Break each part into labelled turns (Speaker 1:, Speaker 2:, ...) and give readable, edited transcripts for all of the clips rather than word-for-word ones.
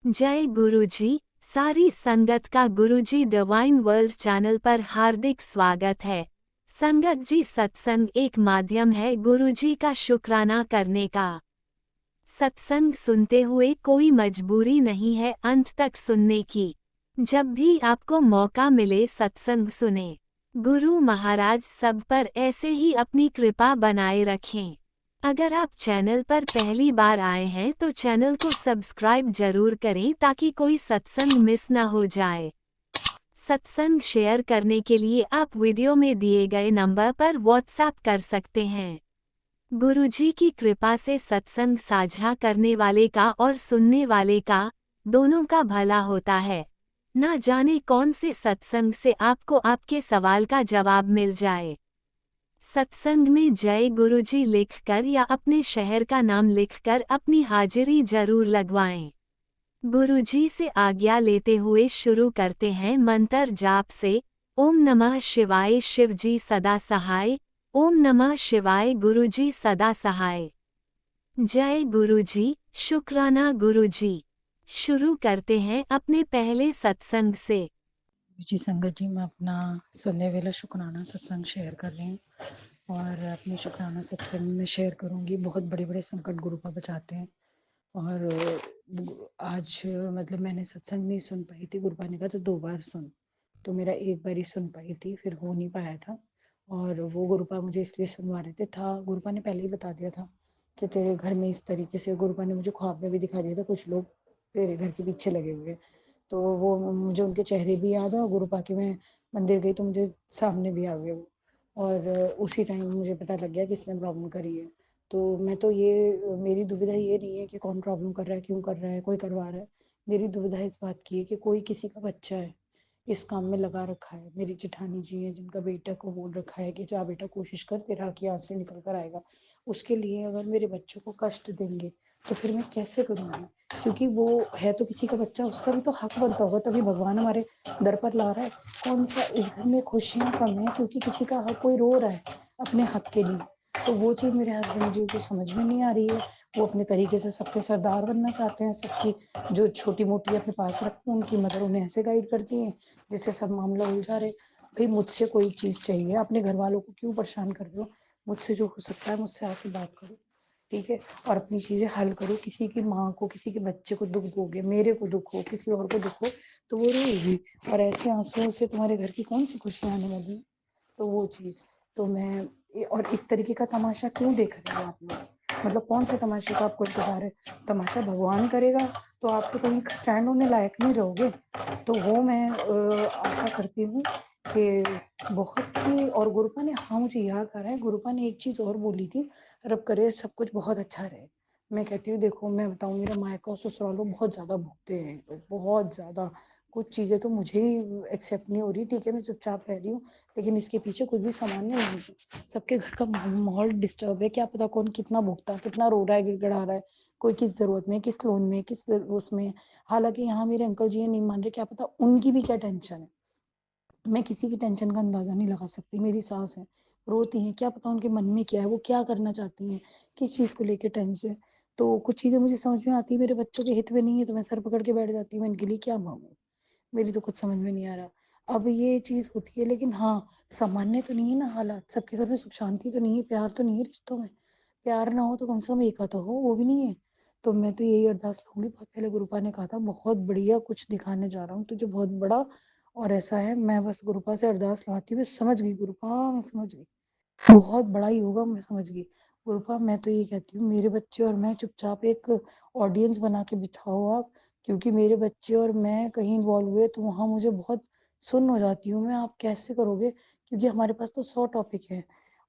Speaker 1: जय गुरुजी। सारी संगत का गुरुजी डिवाइन वर्ल्ड चैनल पर हार्दिक स्वागत है। संगत जी, सत्संग एक माध्यम है गुरुजी का शुक्राना करने का। सत्संग सुनते हुए कोई मजबूरी नहीं है अंत तक सुनने की। जब भी आपको मौका मिले सत्संग सुने। गुरु महाराज सब पर ऐसे ही अपनी कृपा बनाए रखें। अगर आप चैनल पर पहली बार आए हैं तो चैनल को सब्सक्राइब जरूर करें ताकि कोई सत्संग मिस ना हो जाए। सत्संग शेयर करने के लिए आप वीडियो में दिए गए नंबर पर व्हाट्सएप कर सकते हैं। गुरुजी की कृपा से सत्संग साझा करने वाले का और सुनने वाले का दोनों का भला होता है। ना जाने कौन से सत्संग से आपको आपके सवाल का जवाब मिल जाए। सत्संग में जय गुरुजी लिखकर या अपने शहर का नाम लिखकर अपनी हाजिरी जरूर लगवाएं। गुरुजी से आज्ञा लेते हुए शुरू करते हैं मंत्र जाप से। ओम नमः शिवाय, शिवजी सदा सहाय। ओम नमः शिवाय, गुरुजी सदा सहाय। जय गुरुजी, शुक्राना गुरुजी। शुरू करते हैं अपने पहले सत्संग से।
Speaker 2: जी संगत जी, मैं अपना सुनने वाला शुक्राना सत्संग शेयर कर रही हूँ और अपनी शुक्राना सत्संग में शेयर करूँगी। बहुत बड़े बड़े संकट गुरुपा बचाते हैं। और आज मतलब मैंने सत्संग नहीं सुन पाई थी, गुरुपा ने कहा तो 2 बार सुन, तो मेरा एक बार ही सुन पाई थी, फिर हो नहीं पाया था। और वो गुरुपा मुझे इसलिए सुनवा रहे थे, था गुरुपा ने पहले ही बता दिया था कि तेरे घर में इस तरीके से, गुरुपा ने मुझे ख्वाब में भी दिखा दिया था कुछ लोग तेरे घर के पीछे लगे हुए। तो वो मुझे उनके चेहरे भी याद है और गुरुपा की मैं मंदिर गई तो मुझे सामने भी आ गए वो। और उसी टाइम मुझे पता लग गया किसने प्रॉब्लम करी है। तो मैं तो ये, मेरी दुविधा ये नहीं है कि कौन प्रॉब्लम कर रहा है, क्यों कर रहा है, कोई करवा रहा है। मेरी दुविधा इस बात की है कि कोई किसी का बच्चा है, इस काम में लगा रखा है। मेरी जेठानी जी है जिनका बेटा को बोल रखा है कि जा बेटा कोशिश कर, तेरा हक यहाँ से निकल कर आएगा। उसके लिए अगर मेरे बच्चों को कष्ट देंगे तो फिर मैं कैसे करूँगी? क्योंकि वो है तो किसी का बच्चा, उसका भी तो हक बनता होगा, तभी भगवान हमारे दर पर ला रहा है। कौन सा इस घर में खुशियाँ कम है क्योंकि किसी का हक, कोई रो रहा है अपने हक के लिए? तो वो चीज़ मेरे हस्बैंड जी को समझ में नहीं आ रही है। वो अपने तरीके से सबके सरदार बनना चाहते हैं, सबकी जो छोटी मोटी अपने पास रखते हैं उनकी मदर उन्हें ऐसे गाइड करती हैं जिससे सब मामला उलझा रहे। भाई मुझसे कोई चीज़ चाहिए, अपने घर वालों को क्यों परेशान कर रहे हो? मुझसे जो हो सकता है मुझसे आके बात करो, ठीक है, और अपनी चीज़ें हल करो। किसी की माँ को, किसी के बच्चे को दुख दोगे, मेरे को दुख हो, किसी और को दुख हो, तो वो रोएगी, और ऐसे आंसुओं से तुम्हारे घर की कौन सी खुशियाँ आने वाली है? तो वो चीज़, तो मैं और इस तरीके का तमाशा क्यों देख रहे हो आप लोग? मतलब कौन से तमाशे का आपको इंतजार है? तमाशा भगवान करेगा तो आप तो कहीं स्टैंड होने लायक नहीं रहोगे। तो वो मैं आशा करती हूँ कि बहुत ही, और गुरुपा ने, हाँ मुझे याद आ रहा है, गुरुपा ने एक चीज़ और बोली थी, रब करे सब कुछ बहुत अच्छा रहे। मैं कहती हूँ देखो, मैं बताऊँ, मेरा मायका और ससुरालो बहुत ज़्यादा भुगते हैं, बहुत ज़्यादा। कुछ चीज़ें तो मुझे ही एक्सेप्ट नहीं हो रही, ठीक है मैं चुपचाप रह रही हूँ, लेकिन इसके पीछे कुछ भी सामान्य नहीं है। सबके घर का माहौल डिस्टर्ब है, क्या पता कौन कितना भुगता, कितना रो रहा है, गिड़गिड़ा रहा है, कोई किस जरूरत में, किस लोन में, किस उसमें। हालांकि यहाँ मेरे अंकल जी नहीं मान रहे, क्या पता उनकी भी क्या टेंशन है। मैं किसी की टेंशन का अंदाजा नहीं लगा सकती। मेरी सास है, रोती हैं, क्या पता उनके मन में क्या है, वो क्या करना चाहती हैं, किस चीज़ को लेके टेंशन। तो कुछ चीज़ें मुझे समझ में आती है, मेरे बच्चों के हित में नहीं है तो मैं सर पकड़ के बैठ जाती हूँ, मैं इनके लिए क्या मांगू? मेरी तो कुछ समझ में नहीं आ रहा। अब ये चीज़ होती है, लेकिन हाँ, सामान्य तो नहीं है ना हालात, सबके घर में सुख शांति तो नहीं है, प्यार तो नहीं है रिश्तों में। प्यार ना हो तो कम से कम एक तो हो, वो भी नहीं है। तो मैं तो यही अरदास लूँगी, बहुत पहले गुरुपा ने कहा था बहुत बढ़िया कुछ दिखाने जा रहा हूँ तुझे, बहुत बड़ा। और ऐसा है, मैं बस गुरुपा से अरदास लगाती हूँ, मैं समझ गई गुरुपा, मैं समझ गई। बहुत बड़ा ही होगा, मैं समझ गई। गुरुपा मैं तो ये कहती हूँ, मेरे बच्चे और मैं चुपचाप एक ऑडियंस बना के बिठाओ आप, क्योंकि मेरे बच्चे और मैं कहीं इन्वॉल्व हुए तो वहाँ मुझे बहुत सुन्न हो जाती हूँ मैं। आप कैसे करोगे? क्योंकि हमारे पास तो 100 टॉपिक है,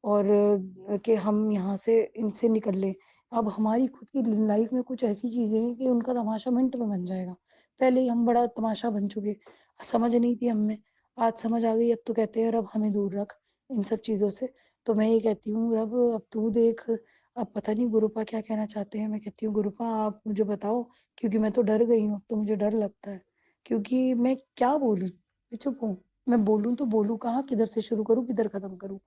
Speaker 2: और कि हम यहाँ से इनसे निकल लें। अब हमारी खुद की लाइफ में कुछ ऐसी चीज़ें हैं कि उनका तमाशा मिनट में बन जाएगा। पहले ही हम बड़ा तमाशा बन चुके, समझ नहीं थी हमें, आज समझ आ गई। अब तो कहते हैं रब हमें दूर रख इन सब चीज़ों से। तो मैं ये कहती हूँ रब अब तू देख। अब पता नहीं गुरुपा क्या कहना चाहते हैं। मैं कहती हूँ गुरुपा आप मुझे बताओ, क्योंकि मैं तो डर गई हूँ, अब तो मुझे डर लगता है। क्योंकि मैं क्या बोलूँ, मैं चुप हूँ। मैं बोलूँ तो बोलूँ कहाँ, किधर से शुरू करूँ, किधर खत्म करूँ?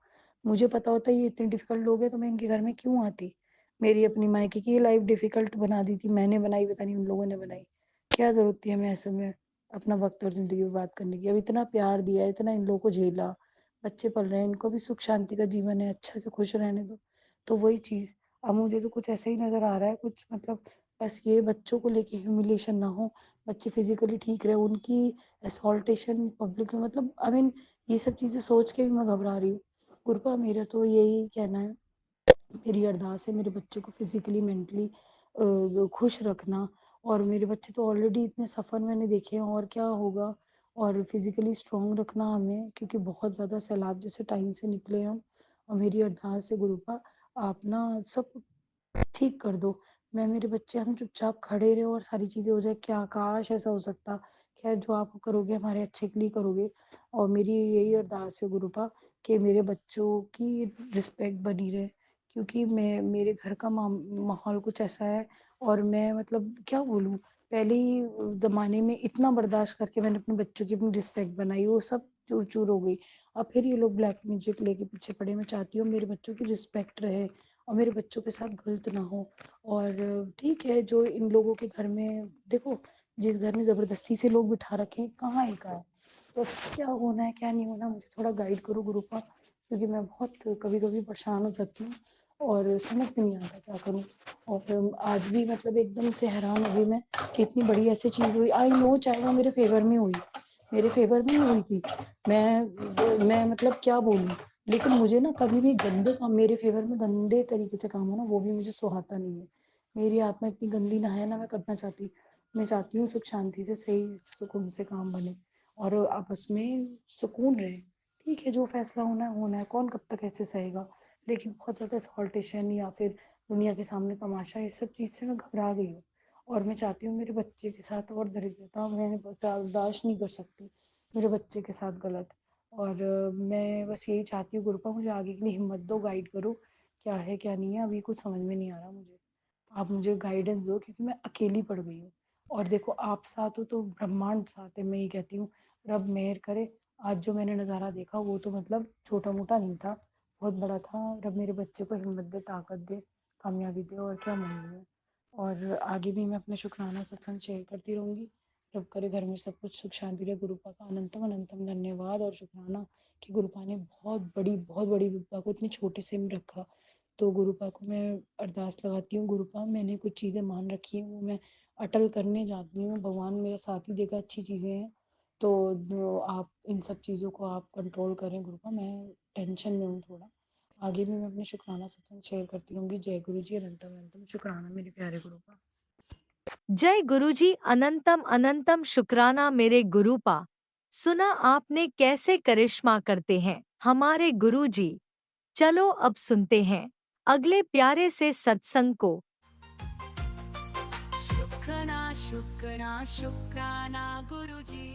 Speaker 2: मुझे पता होता है ये इतने डिफिकल्ट लोग हैं तो मैं इनके घर में क्यों आती? मेरी अपनी मायके की लाइफ डिफिकल्ट बना दी थी मैंने, बनाई पता नहीं उन लोगों ने बनाई। क्या ज़रूरत थी हमें ऐसे में अपना वक़्त और ज़िंदगी बर्बाद करने की। अब इतना प्यार दिया है, इतना इन लोगों को झेला, बच्चे पल रहे हैं, इनको भी सुख शांति का जीवन है, अच्छे से खुश रहने दो। तो वही चीज़, अब मुझे तो कुछ ऐसा ही नज़र आ रहा है, कुछ मतलब बस ये बच्चों को लेके ह्यूमिलिएशन ना हो, बच्चे फिज़िकली ठीक रहें, उनकी असॉल्टेशन पब्लिक में, मतलब आई मीन ये सब चीज़ें सोच के भी मैं घबरा रही हूँ। कृपा मेरा तो यही कहना है, मेरी अरदास है मेरे बच्चों को फिज़िकली मेंटली खुश रखना। और मेरे बच्चे तो ऑलरेडी इतने सफ़र मैंने देखे हैं, और क्या होगा। और फिज़िकली स्ट्रॉन्ग रखना हमें, क्योंकि बहुत ज़्यादा सैलाब जैसे टाइम से निकले हम। और मेरी अरदास है गुरुपा, आप ना सब ठीक कर दो। मैं मेरे बच्चे हम चुपचाप खड़े रहे और सारी चीज़ें हो जाए, क्या काश ऐसा हो सकता। ख़ैर जो आप करोगे हमारे अच्छे के लिए करोगे। और मेरी यही अरदास है गुरुपा कि मेरे बच्चों की रिस्पेक्ट बनी रहे, क्योंकि मैं मेरे घर का माहौल कुछ ऐसा है। और मैं मतलब क्या बोलूँ, पहले ही ज़माने में इतना बर्दाश्त करके मैंने अपने बच्चों की अपनी रिस्पेक्ट बनाई, वो सब चूर-चूर हो गई। अब फिर ये लोग ब्लैक मैजिक लेके पीछे पड़े। मैं चाहती हूँ मेरे बच्चों की रिस्पेक्ट रहे और मेरे बच्चों के साथ गलत ना हो। और ठीक है, जो इन लोगों के घर में देखो, जिस घर में ज़बरदस्ती से लोग बिठा रखे हैं, कहाँ एक है। तो क्या होना है क्या नहीं होना, मुझे थोड़ा गाइड करो गुरुपा, क्योंकि मैं बहुत कभी-कभी परेशान हो जाती हूँ और समझ में नहीं आता क्या करूँ। और आज भी मतलब एकदम से हैरान हो गई मैं कि इतनी बड़ी ऐसी चीज़ हुई। आई नो चाहे वो मेरे फ़ेवर में हुई, मेरे फ़ेवर में ही हुई थी। मैं मतलब क्या बोलूँ, लेकिन मुझे ना कभी भी गंदे काम मेरे फ़ेवर में गंदे तरीके से काम हो ना, वो भी मुझे सुहाता नहीं है। मेरी आत्मा इतनी गंदी ना है, ना मैं करना चाहती। मैं चाहती हूँ सुख शांति से सही सुकून से काम बने और आपस में सुकून रहे। ठीक है, जो फ़ैसला होना है होना है, कौन कब तक ऐसे सहेगा। लेकिन बहुत ज़्यादा एक्सप्लॉइटेशन या फिर दुनिया के सामने तमाशा, इस सब चीज़ से मैं घबरा गई हूँ। और मैं चाहती हूँ मेरे बच्चे के साथ और दरिद्रता मैं बर्दाश्त नहीं कर सकती, मेरे बच्चे के साथ गलत। और मैं बस यही चाहती हूँ गुरुपा, मुझे आगे के लिए हिम्मत दो, गाइड करो, क्या है क्या नहीं है, अभी कुछ समझ में नहीं आ रहा मुझे। आप मुझे गाइडेंस दो, क्योंकि मैं अकेली पड़ गई हूँ। और देखो आप साथ हो तो ब्रह्मांड साथ है, मैं ये कहती हूँ। रब मेहर करे। आज जो मैंने नज़ारा देखा वो तो मतलब छोटा मोटा नहीं था, बहुत बड़ा था। रब मेरे बच्चे को हिम्मत दे, ताकत दे, कामयाबी दे, और क्या मांगूँ मैं। और आगे भी मैं अपने शुक्राना सत्संग शेयर करती रहूँगी। रब करे घर में सब कुछ सुख शांति रहे। गुरुपा का अनंतम अनंतम धन्यवाद और शुक्राना कि गुरुपा ने बहुत बड़ी विपदा को इतने छोटे से में रखा। तो गुरुपा को मैं अरदास लगाती हूँ, गुरुपा मैंने कुछ चीज़ें मान रखी हैं, वो मैं अटल करने जाती हूँ। भगवान मेरा साथ ही देगा, अच्छी चीज़ें हैं। तो आप इन सब चीज़ों को आप कंट्रोल करें गुरुपा, मैं टेंशन में हूँ थोड़ा। आगे भी मैं अपने शुक्राना सत्संग शेयर करती रहूँगी। जय गुरु जी, अनंतम अनंतम शुक्राना मेरे प्यारे गुरुपा।
Speaker 1: जय गुरुजी, अनंतम अनंतम शुक्राना मेरे गुरुपा। सुना आपने कैसे करिश्मा करते हैं हमारे गुरुजी। चलो अब सुनते हैं अगले प्यारे से सत्संग को।
Speaker 3: शुक्राना शुक्राना शुक्राना गुरुजी।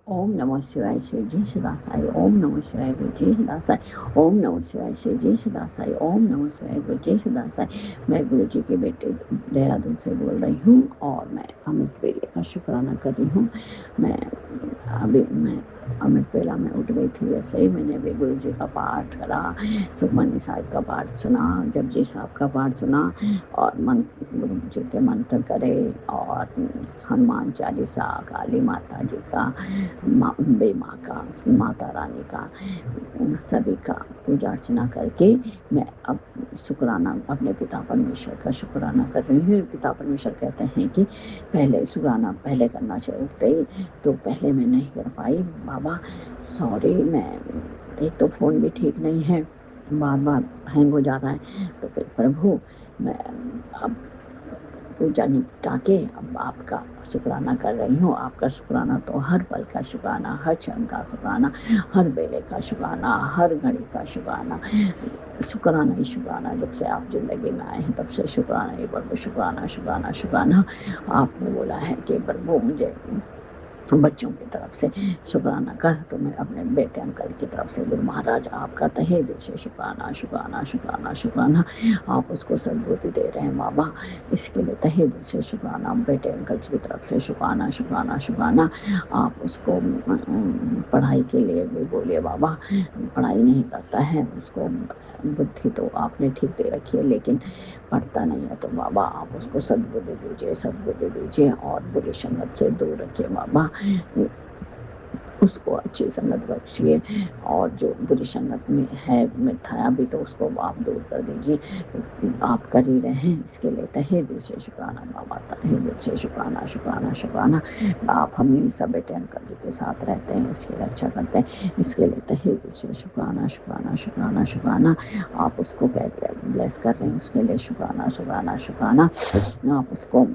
Speaker 4: ओम नमः शिवाय श्री जय सदासाई। ओम नमः शिवाय गुरु जय सदासाई। ओम नमः शिवाय श्री जय सदासाई। ओम नमः शिवाय गुरु जय सदासाई। मैं गुरु जी के बेटे देहरादून से बोल रही हूँ और मैं अमृत वेले का शुक्राना कर रही हूँ। मैं अमृत वेला में उठ गई थी, वैसे ही मैंने भी गुरु जी का पाठ करा, सुखमनी साहिब का पाठ सुना, जपजी साहब का पाठ सुना और गुरु जी के मंत्र करे और हनुमान चालीसा, काली माता जी का, अम्बे माँ का, माता रानी का, सभी का पूजा अर्चना करके मैं अब शुक्राना अपने पिता परमेश्वर का शुक्राना कर रही हूँ। पिता परमेश्वर कहते हैं कि पहले शुक्राना पहले करना चाहिए, तो पहले मैं नहीं कर पाई। बाबा सॉरी, मैं एक तो फ़ोन भी ठीक नहीं है, बार हैंग हो जा रहा है, तो फिर प्रभु मैं अब पूजा निपटा के अब आपका शुक्राना कर रही हूँ। आपका शुक्राना तो हर पल का शुक्राना, हर क्षण का शुक्राना, हर वेले का शुक्राना, हर घड़ी का शुक्राना, शुक्राना ही शुक्राना। जब से आप जिंदगी में आए हैं तब से शुक्राना ही प्रभु, शुक्राना शुक्राना शुक्राना। आपने बोला है कि प्रभु मुझे बच्चों की तरफ से शुक्राना कर, तो मैं अपने बेटे अंकल की तरफ से गुरु महाराज आपका तहे दिल से शुक्राना शुक्राना शुक्राना शुक्राना। आप उसको सद्बुद्धि दे रहे हैं बाबा, इसके लिए तहे दिल से शुक्राना। बेटे अंकल की तरफ से शुक्राना शुक्राना शुक्राना। आप उसको पढ़ाई के लिए भी बोलिए बाबा, पढ़ाई नहीं करता है, उसको बुद्धि तो आपने ठीक दे रखी है, लेकिन पढ़ता नहीं है तो बाबा आप उसको सद्बुद्धि दीजिए, सद्बुद्धि दीजिए और बुरी संगत से दूर रखिए बाबा, उसको अच्छी संगत बख्शिए और जो बुरी संगत में है मिठाया भी तो उसको आप दूर कर दीजिए। आप कर ही रहे हैं, इसके लिए तहे दिल से शुक्राना बाबा, तहे दिल से शुक्राना शुक्राना शुक्राना। आप हमेशा बेटे अंकल जी के साथ रहते हैं, उसकी रक्षा करते हैं, इसके लिए तहे दिल से शुक्राना शुक्राना शुक्राना शुक्राना। आप उसको कह के ब्लेस कर रहे हैं, उसके लिए शुक्राना शुक्राना शुक्राना। आप उसको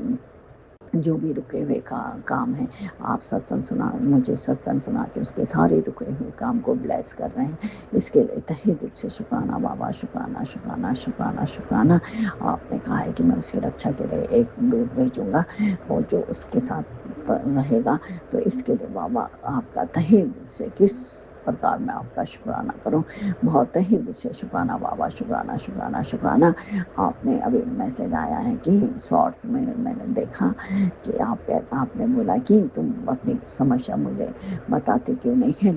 Speaker 4: जो भी रुके हुए काम है, आप सत्संग सुना, मुझे सत्संग सुना के उसके सारे रुके हुए काम को ब्लेस कर रहे हैं, इसके लिए तहे दिल से शुक्राना बाबा, शुक्राना शुक्राना शुक्राना शुक्राना। आपने कहा है कि मैं उसकी रक्षा के लिए एक दूत भेजूंगा और जो उसके साथ रहेगा, तो इसके लिए बाबा आपका तहे दिल से किस प्रकार मैं आपका शुक्राना करूं, बहुत तहे दिल से शुक्राना बाबा, शुक्राना शुक्राना शुक्राना। आपने अभी मैसेज आया है कि शॉर्ट्स में मैंने देखा कि आपने बोला कि तुम अपनी समस्या मुझे बताते क्यों नहीं है,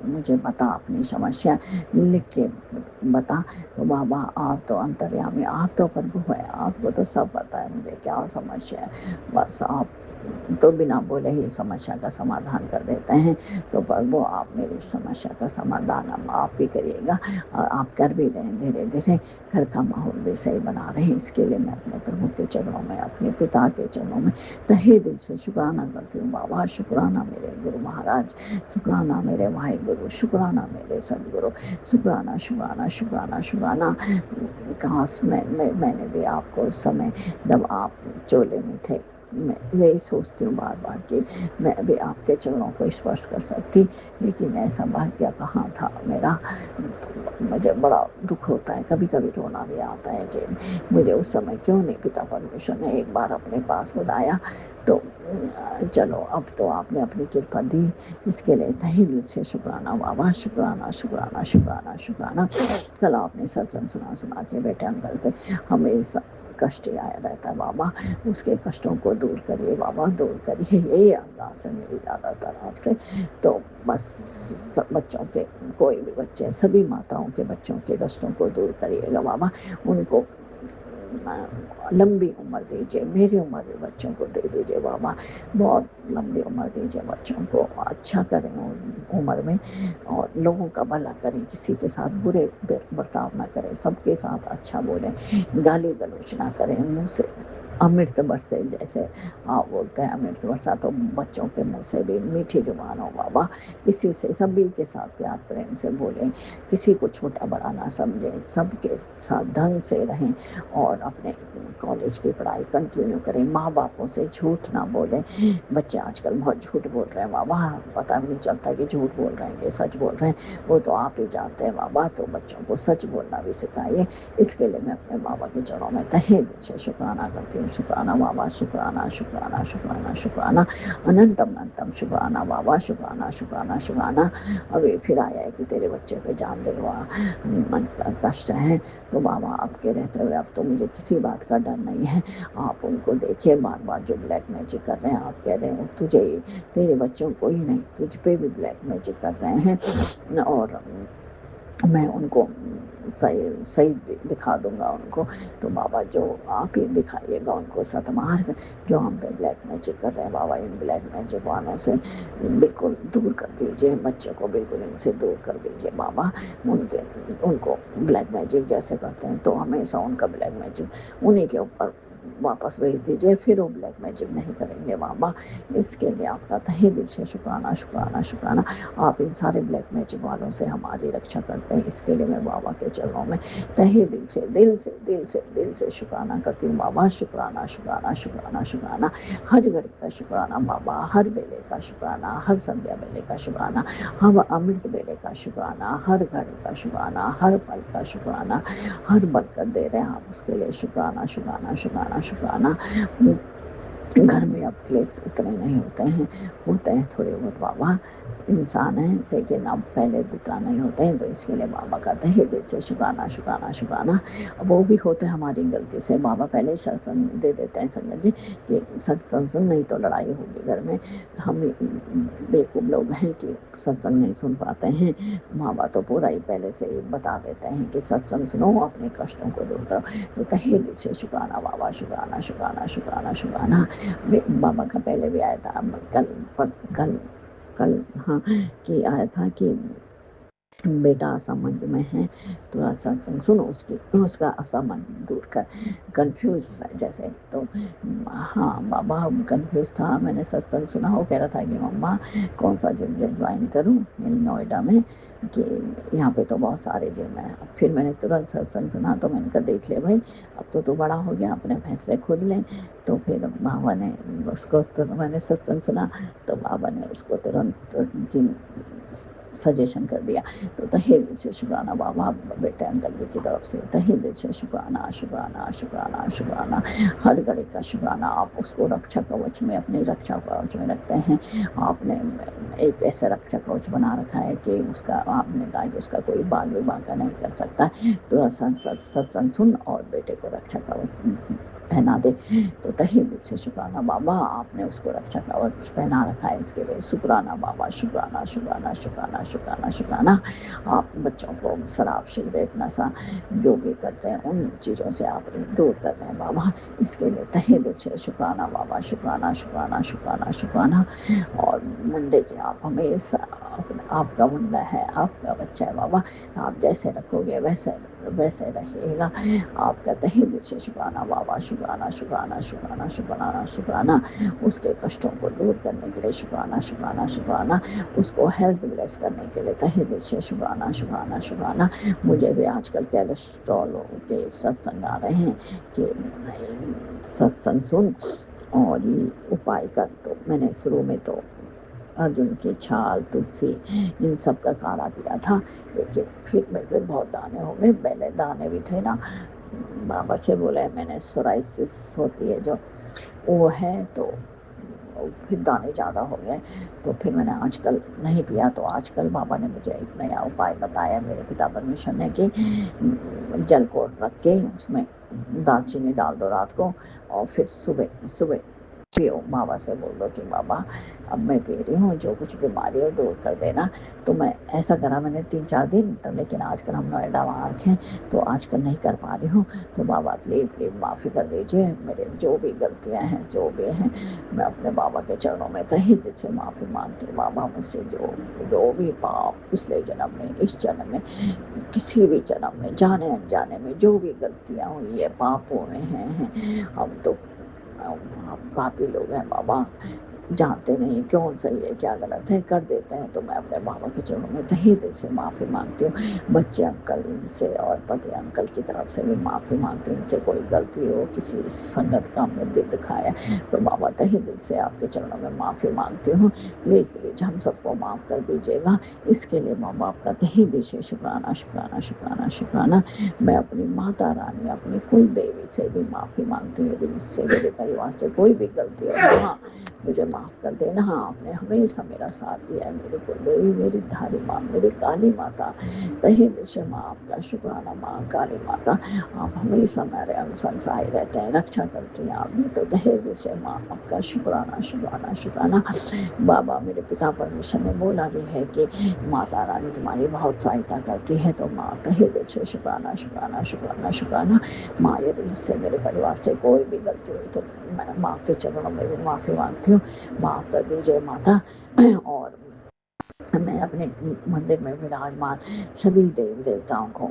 Speaker 4: मुझे बता अपनी समस्या, लिख के बता। तो बाबा आप तो अंतर्यामी, आप तो प्रभु है, आपको तो सब पता है मुझे क्या समस्या है, बस आप तो बिना बोले ही समस्या का समाधान कर देते हैं। तो प्रभु आप मेरी समस्या का समाधान अब आप भी करिएगा और आप कर भी रहे हैं, धीरे धीरे घर का माहौल भी सही बना रहे हैं। इसके लिए मैं अपने प्रभु के चरणों में, अपने पिता के चरणों में तहे दिल से शुक्राना करती हूँ बाबा। शुक्राना मेरे गुरु महाराज, शुक्राना मेरे भाई गुरु, शुक्राना मेरे सदगुरु, शुक्राना शुक्राना शुक्राना शुक्राना। काश मैंने भी आपको उस समय जब आप चोले में थे, मैं यही सोचती हूँ बार बार कि मैं भी आपके चरणों को स्पर्श कर सकती, लेकिन ऐसा भाग्य कहाँ था मेरा। तो मुझे बड़ा दुख होता है, कभी कभी रोना भी आता है कि मुझे उस समय क्यों नहीं पिता परमेश्वर ने एक बार अपने पास बुलाया। तो चलो अब तो आपने अपनी कृपा दी, इसके लिए तहे दिल से शुक्राना बाबा, शुक्राना शुक्राना शुक्राना शुक्राना। कल आपने सत्संग सुना के बेटे अंकल पे हमेशा कष्ट आया रहता है बाबा, उसके कष्टों को दूर करिए बाबा, दूर करिए, यही अरदास है मेरी ज़्यादातर आपसे। तो बस सब बच्चों के, कोई भी बच्चे, सभी माताओं के बच्चों के कष्टों को दूर करिएगा बाबा, उनको लंबी उम्र दीजिए, मेरी उम्र भी बच्चों को दे दीजिए बाबा, बहुत लंबी उम्र दीजिए बच्चों को, अच्छा करें उम्र में और लोगों का भला करें, किसी के साथ बुरे बर्ताव ना करें, सबके साथ अच्छा बोलें, गाली गलौज ना करें, मुंह से अमृत बरसे, जैसे आप बोलते हैं अमृत बरसा, तो बच्चों के मुंह से भी मीठी जुबान हो बाबा, किसी से सभी के साथ प्यार प्रेम से बोलें, किसी को छोटा बड़ा ना समझें, सबके साथ ढंग से रहें और अपने कॉलेज की पढ़ाई कंटिन्यू करें, माँ बापों से झूठ ना बोलें। बच्चे आजकल बहुत झूठ बोल रहे हैं बाबा, पता भी नहीं चलता कि झूठ बोल रहे हैं कि सच बोल रहे हैं, वो तो आप ही जानते हैं बाबा। तो बच्चों को सच बोलना भी सिखाइए, इसके लिए मैं अपने बाबा के चरणों में तहे दिल से शुक्राना करती हूँ। शुक्राना बाबा, शुक्राना शुक्राना शुक्राना शुक्राना, अनंतम अनंतम शुक्राना बाबा, शुक्राना शुक्राना शुक्राना। अभी फिर आया है कि तेरे बच्चे पे जानलेवा मन का कष्ट है, तो बाबा आपके रहते हुए अब तो मुझे किसी बात का डर नहीं है। आप उनको देखिए, बार बार जो ब्लैक मैजिक कर रहे हैं, आप कह रहे हैं तुझे ही, तेरे बच्चों को ही नहीं, तुझ पे भी ब्लैक मैजिक कर रहे हैं और मैं उनको सही सही दिखा दूंगा उनको। तो बाबा जो आप ही दिखाइएगा उनको सतमार्ग, जो हम पे ब्लैक मैजिक कर रहे हैं बाबा, इन ब्लैक मैजिक वालों से बिल्कुल दूर कर दीजिए, बच्चे को बिल्कुल इनसे दूर कर दीजिए बाबा। उनको ब्लैक मैजिक जैसे करते हैं तो हमेशा उनका ब्लैक मैजिक उन्हीं के ऊपर वापस भेज दीजिए, फिर वो ब्लैक मैजिक नहीं करेंगे बाबा। इसके लिए आपका तहे दिल से शुक्राना शुक्राना शुक्राना। आप इन सारे ब्लैक मैजिक वालों से हमारी रक्षा करते हैं, इसके लिए मैं बाबा के चरणों में तहे दिल से दिल से दिल से दिल से शुक्राना करती हूँ बाबा। शुक्राना शुक्राना शुक्राना शुक्राना, हर घड़ी का शुक्राना बाबा, हर बेले का शुक्राना, हर संध्या बेले का शुक्राना, हर अमृत बेले का शुक्राना, हर घड़ी का शुक्राना, हर पल का शुक्राना, हर बरकत दे रहे हैं आप, उसके लिए शुक्राना शुक्राना शुक्राना शुक्राना। घर में अब क्लेश उतने नहीं होते हैं थोड़े बहुत बाबा, इंसान है, लेकिन अब पहले जितना नहीं होते हैं, तो इसके लिए बाबा का तहे दिल से शुक्राना शुक्राना शुक्राना। वो भी होते हैं हमारी गलती से, बाबा पहले सत्संग दे देते हैं संगत जी कि सत्संग सुन, नहीं तो लड़ाई होगी घर में। हम बेवकूफ़ लोग हैं कि सत्संग नहीं सुन पाते हैं। बाबा तो पूरा ही पहले से ही बता देते हैं कि सत्संग सुनो, अपने कष्टों को दूर करो। तो तहे दिल से शुक्राना बाबा, शुक्राना शुक्राना शुक्राना शुक्राना। बाबा का पहले भी आया था, कल हाँ कि आया था कि बेटा असमंज में है, तो सत्संग सुनो, उसका असमंज दूर कर, कंफ्यूज जैसे। तो हाँ बाबा कंफ्यूज था, मैंने सत्संग सुना, वो कह रहा था कि मम्मा कौन सा जिम ज्वाइन करूँ नोएडा में, कि यहाँ पे तो बहुत सारे जिम हैं। फिर मैंने तुरंत सत्संग सुना, तो मैंने कहा देख ले भाई, अब तो बड़ा हो गया, अपने फैसले खुद लें। तो फिर बाबा ने उसको, तो मैंने सत्संग सुना, तो बाबा ने उसको तुरंत जिम सजेशन कर दिया। तो तहे दिल से शुक्राना बाबा, बेटे अंकल जी की तरफ से तहे दिल से शुक्राना शुक्राना शुक्राना शुक्राना, हर घड़ी का शुक्राना। आप उसको रक्षा कवच में, अपने रक्षा कवच में रखते हैं। आपने एक ऐसा रक्षा कवच बना रखा है कि उसका, आपने कहा कि उसका कोई बाल विभाग नहीं कर सकता। तो सत्संग सुन और बेटे को रक्षा कवच पहना दे। तो तहे दिल से शुक्राना बाबा, आपने उसको रक्षा कवच पहना रखा है, इसके लिए शुक्राना बाबा, शुक्राना शुक्राना शुक्राना शुक्राना शुक्राना। आप बच्चों को शराब सिगरेट नशा जो भी करते हैं, उन चीज़ों से आप दूर कर रहे हैं बाबा, इसके लिए तहे दिल से शुक्राना बाबा, शुक्राना शुक्राना शुक्राना शुक्राना। और मुंडे के आप हमेशा, आपका मुंडा है, आपका बच्चा है बाबा, आप जैसे रखोगे वैसे वैसे रहेगा। आपका तहे दिल से शुक्राना बाबा, शुक्राना शुक्राना शुक्राना शुक्राना शुक्राना। उसके कष्टों को दूर करने के लिए शुक्राना शुक्राना शुक्राना। उसको हेल्थ ब्लेस करने के लिए तहे दिल से शुक्राना शुक्राना शुक्राना। मुझे भी आजकल कोलेस्ट्रॉल के सत्संग आ रहे हैं कि सत्संग सुन और ये उपाय कर। तो मैंने शुरू में तो अर्जुन की छाल, तुलसी, इन सब का काढ़ा पिया था, लेकिन फिर मेरे पे बहुत दाने हो गए। पहले दाने भी थे ना, बाबा से बोला मैंने, सोराइसिस होती है जो, वो है, तो फिर दाने ज़्यादा हो गए। तो फिर मैंने आजकल नहीं पिया। तो आजकल बाबा ने मुझे एक नया उपाय बताया, मेरे पिता परमेश्वर ने, कि जल को रख के उसमें दालचीनी डाल दो रात को, और फिर सुबह सुबह पियो। बाबा से बोल दो कि बाबा अब मैं पी रही हूँ, जो कुछ बीमारी हो दूर कर देना। तो मैं ऐसा करा मैंने 3-4 दिन, तो लेकिन आजकल हम नोएडा वहाँ रखें, तो आजकल नहीं कर पा रही हूँ। तो बाबा प्लीज़ माफ़ी कर दीजिए, मेरे जो भी गलतियाँ हैं, जो भी हैं, मैं अपने बाबा के चरणों में तहे दिल से माफ़ी मांगती हूँ। बाबा मुझसे जो भी पाप पिछले जन्म में, इस जन्म में, किसी भी जन्म में, जाने अनजाने में जो भी गलतियाँ हुई है, पाप हुए हैं, हम तो पापी लोग हैं बाबा, जानते नहीं क्यों सही है क्या गलत है, कर देते हैं। तो मैं अपने बाबा के चरणों में तहे दिल से माफ़ी मांगती हूँ। बच्चे अंकल से और पति अंकल की तरफ से भी माफ़ी मांगती हूँ। उनसे कोई गलती हो, किसी संगत का हमने दिल दिखाया, तो बाबा तहे दिल से आपके चरणों में माफ़ी मांगती हूँ। प्लीज़ हम सबको माफ़ कर दीजिएगा। इसके लिए बाबा आपका तहे दिल से शुक्राना शुक्राना शुक्राना शुक्राना। मैं अपनी माता रानी, अपनी कुल देवी से भी माफ़ी मांगती हूँ। यदि मुझसे, मेरे परिवार से कोई भी गलती हो, हाँ मुझे माफ़ कर देना। हाँ, आपने हमेशा मेरा साथ दिया है, मेरी कुलदेवी, मेरी धारी माँ, मेरी काली माता, तहे दिल से माँ आपका शुक्राना। माँ काली माता, आप हमेशा मेरे अनुसंग सहाय रहते हैं, रक्षा करती हैं आपने, तो तहे दिल से माँ आपका शुक्राना शुक्राना शुक्राना। बाबा मेरे पिता परमेश्वर ने बोला भी है कि माता रानी तुम्हारी बहुत सहायता करती है, तो माँ तहे दिल से शुक्राना शुक्राना शुक्राना शुक्राना। माँ यदि मुझसे, मेरे परिवार से कोई भी गलती हुई, तो मैं माँ के चरणों में भी माफ़ी मांगती हूँ। माफ़ कर दीजिए माता। और मैं अपने मंदिर में विराजमान सभी देवी देवताओं को,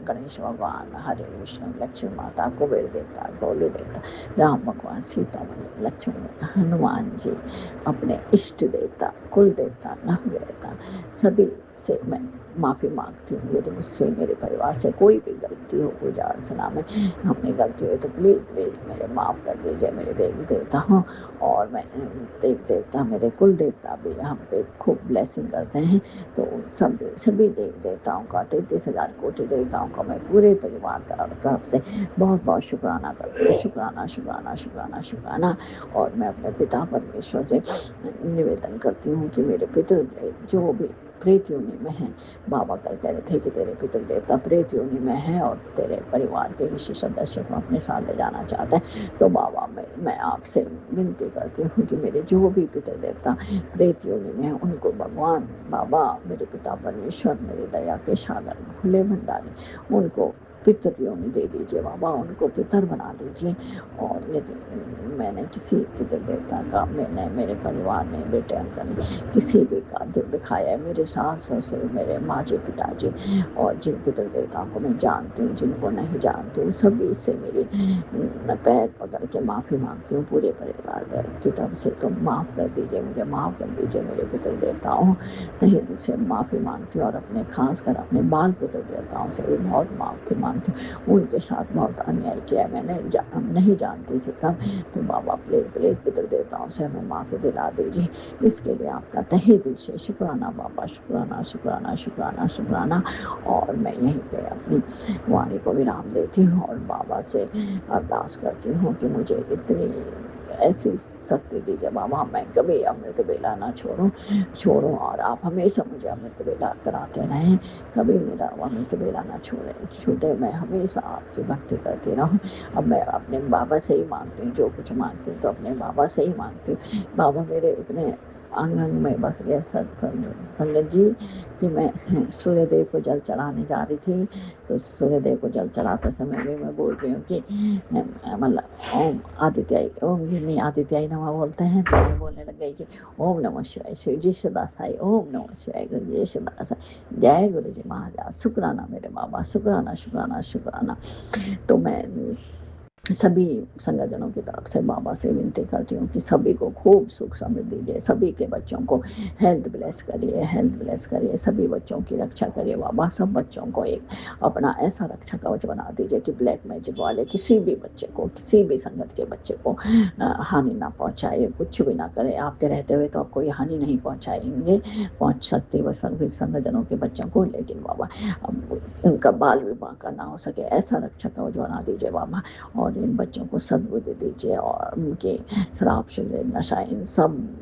Speaker 4: गणेश भगवान, हरे विष्णु, लक्ष्मी माता, कुबेर देवता, गौरी देवता, राम भगवान, सीता मैया, लक्ष्मण, हनुमान जी, अपने इष्ट देवता, कुल देवता, नव देवता, सभी से मैं माफ़ी मांगती हूँ। यदि मुझसे मेरे परिवार से कोई भी गलती हो, कोई अर्चना में हमने गलती हुई तो प्लीज़ प्लीज़ मेरे माफ़ कर दीजिए मेरे देवी देवता हूँ। और मैं देवी देवता, मेरे कुल देवता भी हम पे खूब ब्लेसिंग करते हैं। तो उन सभी देवी देवताओं का 33,000 कोटि देवताओं का मैं पूरे परिवार तरफ से बहुत बहुत शुक्राना करती हूँ। शुक्राना शुक्राना शुक्राना शुक्राना। और मैं अपने पिता परमेश्वर से निवेदन करती हूँ कि मेरे पितृ जो भी प्रेत योनि में हैं, बाबा कल कह रहे थे कि तेरे पितृ देवता प्रेत योनि में है और तेरे परिवार के किसी सदस्य को अपने साथ ले जाना चाहते हैं। तो बाबा मैं आपसे विनती करती हूँ कि मेरे जो भी पितृ देवता प्रेत योनि में हैं, उनको भगवान बाबा मेरे पिता परमेश्वर मेरी दया के सागर खुले भंडारी उनको पितृ योनि दे दीजिए बाबा, उनको पितर बना दीजिए। और यदि मैंने किसी पितृ देवता का मैंने मेरे परिवार में बेटे अंकल किसी भी का दिल दिखाया है, मेरे सास ससुर, मेरे माँ-जी, पिताजी और जिन पितृ देवताओं को मैं जानती हूँ, जिनको नहीं जानती हूँ, सभी से मेरी मैं पैर पकड़ के माफ़ी मांगती हूँ पूरे परिवार की तरफ से। तो माफ़ कर दीजिए, मुझे माफ़ कर दीजिए मेरे पितृ देवताओं। नहीं से माफ़ी मांगती हूँ और अपने खासकर अपने बाल पितृ देवताओं से भी बहुत माफ़ी मांगती हूँ। उनके साथ बहुत अन्याय किया मैंने, नहीं जानती थी तब। तो बाबा प्लीज़ प्लीज़ पितृ देवताओं से हमें माफ़ी दिला दीजिए। इसके लिए आपका तहे दिल से शुक्राना बाबा, शुक्राना शुक्राना शुक्राना शुक्राना। और मैं यहीं पे अपनी वाणी को विराम देती हूँ और बाबा से अरदास करती हूँ कि मुझे इतनी ऐसी शक्ति दीजिए बाबा, मैं कभी अमृत बेला ना छोड़ूं और आप हमेशा मुझे अमृत बेला कराते रहें। कभी मेरा अमृत बेला ना छूटे, मैं हमेशा आपकी भक्ति करती रहूं। अब मैं अपने बाबा से ही मांगती हूँ, जो कुछ मांगती हूँ तो अपने बाबा से ही मांगती हूँ। बाबा मेरे इतने आंगन में बस गया संगत जी कि मैं सूर्यदेव को जल चढ़ाने जा रही थी। तो सूर्यदेव को जल चढ़ाते समय भी मैं बोल रही हूँ कि मतलब ओम आदित्याय, ओम जी नहीं आदित्याय नमः बोलते हैं। तो मैं बोलने लग गई कि ओम नमः शिवाय, शिव जी सदा साई, ओम नमः शिवाय, गुरु जी सदा साई, जय गुरु जी महाराज। शुक्राना मेरे बाबा, शुक्राना शुक्राना शुक्राना। तो मैं सभी संगठनों की तरफ से बाबा से विनती करती हूँ कि सभी को खूब सुख समृद्धि दीजिए, सभी के बच्चों को हेल्थ ब्लेस करिए, सभी बच्चों की रक्षा करिए बाबा। सब बच्चों को एक अपना ऐसा रक्षा कवच बना दीजिए कि ब्लैक मैजिक वाले किसी भी बच्चे को, किसी भी संगत के बच्चे को हानि ना पहुँचाए, कुछ भी ना करे। आपके रहते हुए तो आपको ये हानि नहीं पहुँच सकती वह सभी संगठनों के बच्चों को, लेकिन बाबा उनका बाल विवाह का ना हो सके ऐसा रक्षा कवच बना दीजिए बाबा। और इन बच्चों को सद्बुद्धि दीजिए और उनके शराब से नशा इन सब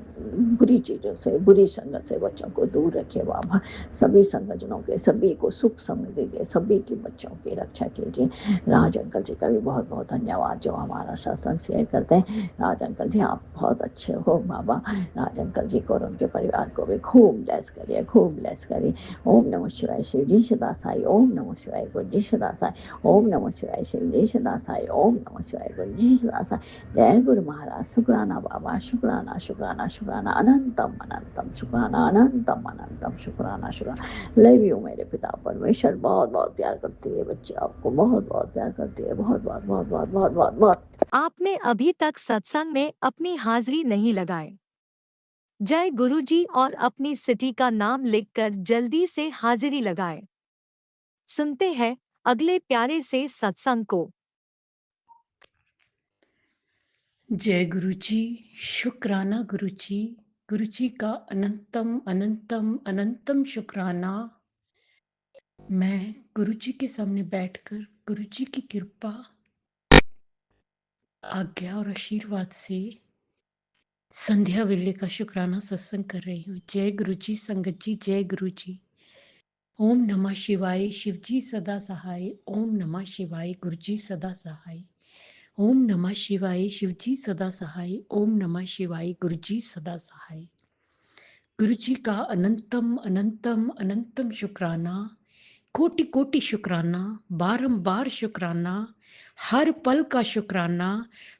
Speaker 4: बुरी चीज़ों से, बुरी संगत से बच्चों को दूर रखिए बाबा। सभी संगठनों के सभी को सुख समृद्धि दीजिए, सभी के बच्चों की रक्षा कीजिए। राज अंकल जी का भी बहुत बहुत धन्यवाद जो हमारा सत्संग शेयर करते हैं। राज अंकल जी आप बहुत अच्छे हो बाबा। राज अंकल जी को और उनके परिवार को भी खूब ब्लेस करिए, खूब ब्लेस करिए। ओम नमः शिवाय, शिव जी सदा साई, ओम नमः शिवाय, गुरु जी सदा साई, ओम नमः शिवाय, शिव जी सदा साई, ओम नमः शिवाय, गुरु जी सदा साई, जय गुरु महाराज। शुक्राना बाबा, शुक्राना शुक्राना शुक्राना, अनंतम अनंतम शुक्राना, अनंतम अनंतम शुक्राना शुक्राना। लव यू मेरे पिता परमेश्वर, बहुत बहुत प्यार करती है बच्चे, आपको बहुत बहुत प्यार करती है, बहुत बहुत बहुत बहुत बहुत बहुत बहुत।
Speaker 5: आपने अभी तक सत्संग में अपनी हाजिरी नहीं लगाई। जय गुरुजी और अपनी सिटी का नाम लिखकर जल्दी से हाजिरी लगाएं। सुनते हैं अगले प्यारे से सत्संग को।
Speaker 2: जय गुरु जी, शुक्राना गुरु जी का अनंतम अनंतम अनंतम शुक्राना। मैं गुरु जी के सामने बैठकर गुरु जी की कृपा, आज्ञा और आशीर्वाद से संध्या वेले का शुक्राना सत्संग कर रही हूँ। जय गुरु जी संगत जी, जय गुरु जी। ओम नमः शिवाय, शिव जी सदा सहाय, ओम नमः शिवाय, गुरु जी सदा सहाय, ओम नमः शिवाय, शिव जी सदा सहाय, ओम नमः शिवाय, गुरु जी सदा सहाय। गुरु जी का अनंतम अनंतम अनंतम शुक्राना, कोटि कोटि शुक्राना, बारंबार शुक्राना, हर पल का शुक्राना,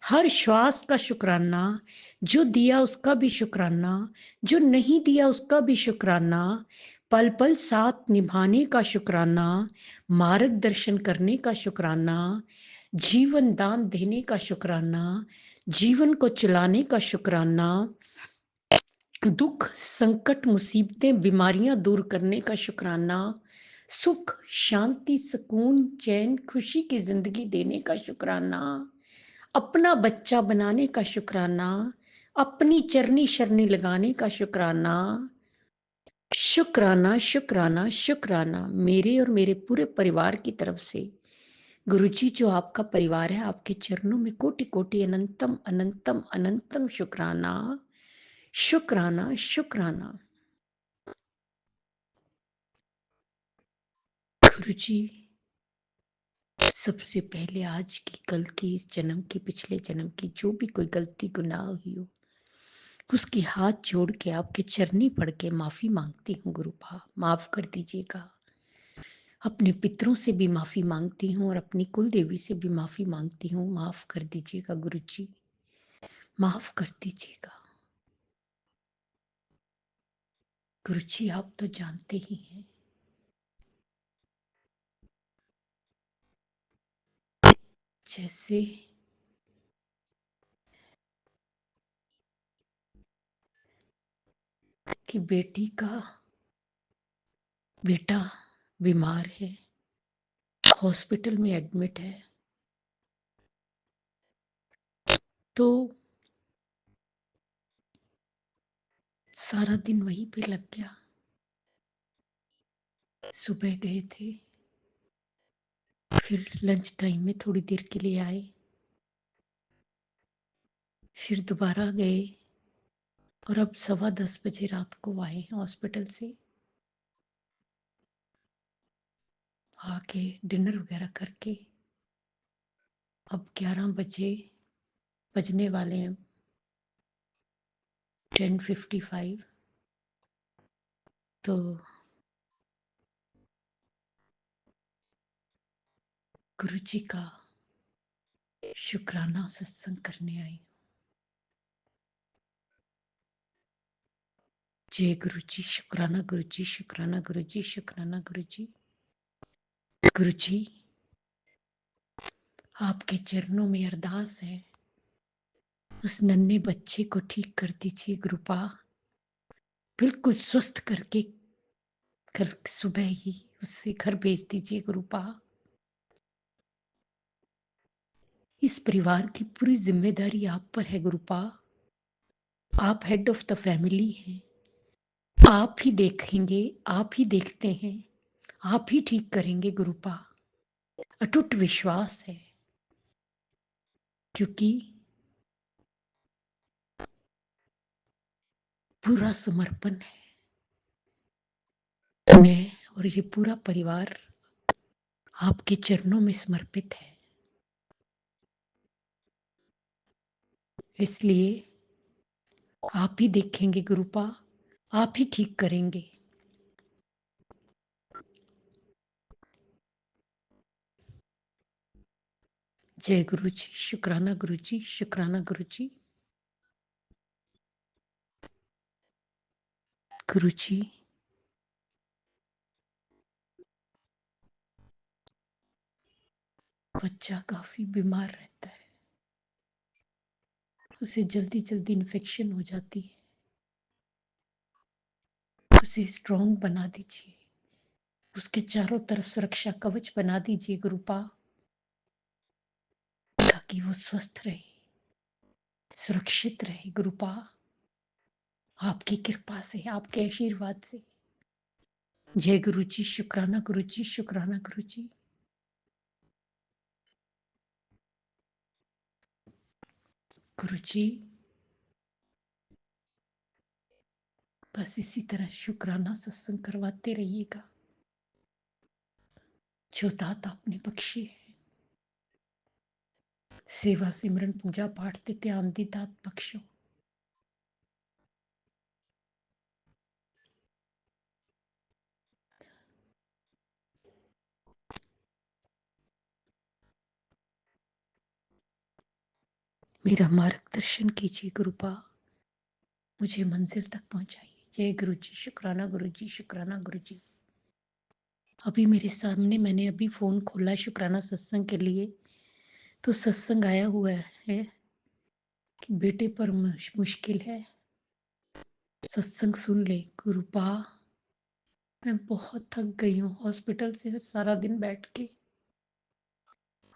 Speaker 2: हर श्वास का शुक्राना, जो दिया उसका भी शुक्राना, जो नहीं दिया उसका भी शुक्राना, पल पल साथ निभाने का शुक्राना, मार्गदर्शन करने का शुक्राना, जीवन दान देने का शुक्राना, जीवन को चलाने का शुक्राना,
Speaker 6: दुख, संकट, मुसीबतें, बीमारियां दूर करने का शुक्राना, सुख, शांति, सुकून, चैन, खुशी की जिंदगी देने का शुक्राना, अपना बच्चा बनाने का शुक्राना, अपनी चरनी शरनी लगाने का शुक्राना, शुक्राना शुक्राना शुक्राना मेरे और मेरे पूरे परिवार की तरफ से। गुरुजी, जो आपका परिवार है, आपके चरणों में कोटि कोटि अनंतम अनंतम अनंतम शुक्राना, शुक्राना शुक्राना। गुरुजी, सबसे पहले आज की, कल की, इस जन्म की, पिछले जन्म की जो भी कोई गलती गुनाह हुई हो, उसकी हाथ जोड़ के आपके चरनी पड़ के माफी मांगती हूँ। गुरुपा, माफ कर दीजिएगा। अपने पितरों से भी माफी मांगती हूँ और अपनी कुल देवी से भी माफी मांगती हूँ। माफ कर दीजिएगा गुरुजी, माफ कर दीजिएगा। गुरुजी, आप तो जानते ही हैं, जैसे कि बेटा बीमार है, हॉस्पिटल में एडमिट है, तो सारा दिन वहीं पे लग गया। सुबह गए थे, फिर लंच टाइम में थोड़ी देर के लिए आए, फिर दोबारा गए और अब 10:15 रात को आए हॉस्पिटल से। आके डिनर वगैरह करके अब 11 बजने वाले हैं, 10:55। तो गुरुजी का शुक्राना सत्संग करने आई। जय गुरुजी, शुक्राना गुरुजी, शुक्राना गुरुजी, शुक्राना गुरुजी। गुरुजी, आपके चरणों में अरदास है, उस नन्हे बच्चे को ठीक कर दीजिए गुरुपा, बिल्कुल स्वस्थ करके कल सुबह ही उससे घर भेज दीजिए गुरुपा। इस परिवार की पूरी जिम्मेदारी आप पर है गुरुपा। आप हेड ऑफ द फैमिली हैं, आप ही देखेंगे, आप ही देखते हैं, आप ही ठीक करेंगे गुरुपा। अटूट विश्वास है, क्योंकि पूरा समर्पण है। मैं और ये पूरा परिवार आपके चरणों में समर्पित है, इसलिए आप ही देखेंगे गुरुपा, आप ही ठीक करेंगे। जय गुरु जी, शुक्राना गुरु जी, शुक्राना गुरु जी। गुरु जी, बच्चा काफी बीमार रहता है, उसे जल्दी जल्दी इन्फेक्शन हो जाती है, उसे स्ट्रॉन्ग बना दीजिए, उसके चारों तरफ सुरक्षा कवच बना दीजिए गुरुपा, ताकि वो स्वस्थ रहे, सुरक्षित रहे गुरुपा। आपकी कृपा से, आपके आशीर्वाद से। जय गुरु जी, शुक्राना गुरु जी, शुक्राना गुरु जी। गुरु जी, बस इसी तरह शुक्राना सत्संग करवाते रहिएगा, जो दाता आपने बख्शे है। सेवा सिमरन पूजा पाठ ते ध्यान दी दात बख्शो। मेरा मार्गदर्शन कीजिए गुरुपा, मुझे मंजिल तक पहुंचाइए। जय गुरु जी, शुक्राना गुरु जी, शुक्राना गुरु जी। अभी मेरे सामने मैंने अभी फोन खोला शुक्राना सत्संग के लिए, तो सत्संग आया हुआ है कि बेटे पर मुश्किल है, सत्संग सुन ले गुरु पा। मैं बहुत थक गई हूँ हॉस्पिटल से सारा दिन बैठ के।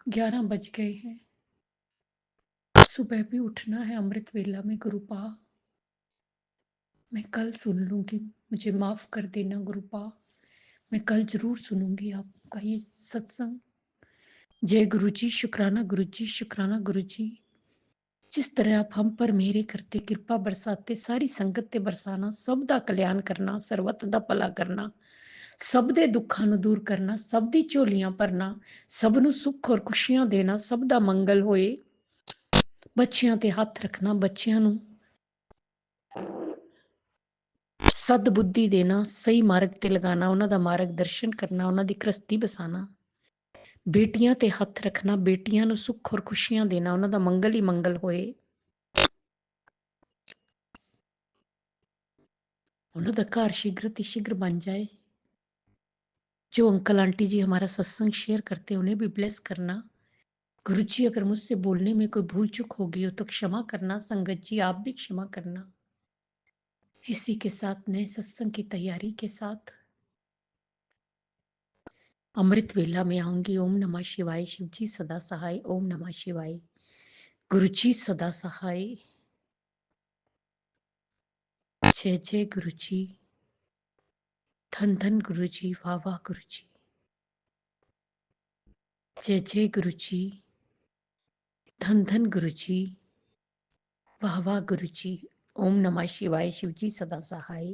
Speaker 6: 11 बज गए हैं। सुबह भी उठना है अमृत वेला में गुरु पा। मैं कल सुन लूंगी, मुझे माफ कर देना गुरु पा। मैं कल जरूर सुनूंगी आपका ये सत्संग। जय गुरु जी, शुक्राना गुरु जी, शुक्राना गुरु जी। जिस तरह आप हम पर मेहरे करते, कृपा बरसाते, सारी संगत ते बरसाना, सब दा कल्याण करना, ਸਰਬੱਤ ਦਾ ਭਲਾ ਕਰਨਾ, ਸਭ ਦੇ ਦੁੱਖਾਂ ਨੂੰ ਦੂਰ ਕਰਨਾ, ਸਭ ਦੀ ਝੋਲੀਆਂ ਭਰਨਾ, ਸਭ ਨੂੰ ਸੁੱਖ ਔਰ ਖੁਸ਼ੀਆਂ ਦੇਣਾ, ਸਭ ਦਾ ਮੰਗਲ ਹੋਏ। ਬੱਚਿਆਂ ਤੇ ਹੱਥ ਰੱਖਣਾ, ਬੱਚਿਆਂ ਨੂੰ ਸਦ ਬੁੱਧੀ ਦੇਣਾ, ਸਹੀ ਮਾਰਗ ਤੇ ਲਗਾਣਾ, ਉਹਨਾਂ ਦਾ ਮਾਰਗ ਦਰਸ਼ਨ ਕਰਨਾ, ਉਹਨਾਂ ਦੀ ਕ੍ਰਿਸਤੀ ਬਸਾਣਾ। ਬੇਟੀਆਂ ਤੇ ਹੱਥ ਰੱਖਣਾ, ਬੇਟੀਆਂ ਨੂੰ ਸੁੱਖ ਔਰ ਖੁਸ਼ੀਆਂ ਦੇਣਾ, ਉਹਨਾਂ ਦਾ ਮੰਗਲ ਹੀ ਮੰਗਲ ਹੋਏ। ਉਹਨਾਂ ਦਾ ਘਰ शीघ्र अतिशीघ्र बन जाए। जो अंकल आंटी जी हमारा सत्संग शेयर करते हैं उन्हें भी ब्लेस करना। गुरु जी अगर मुझसे बोलने में कोई भूल चूक हो गई हो तो क्षमा करना। संगत जी आप भी क्षमा करना। इसी के साथ नए सत्संग की तैयारी के साथ अमृत वेला में आऊंगी। ओम नमः शिवाय। शिव जी सदा सहाय। ओम नमः शिवाय। गुरु जी सदा सहाय। जय जय गुरु जी। धन धन गुरु जी। वाह वाह गुरु जी। जय जय गुरु जी। धन धन गुरु जी। वाह वाह गुरु जी। ओम नमः शिवाय। शिव जी सदा सहाय।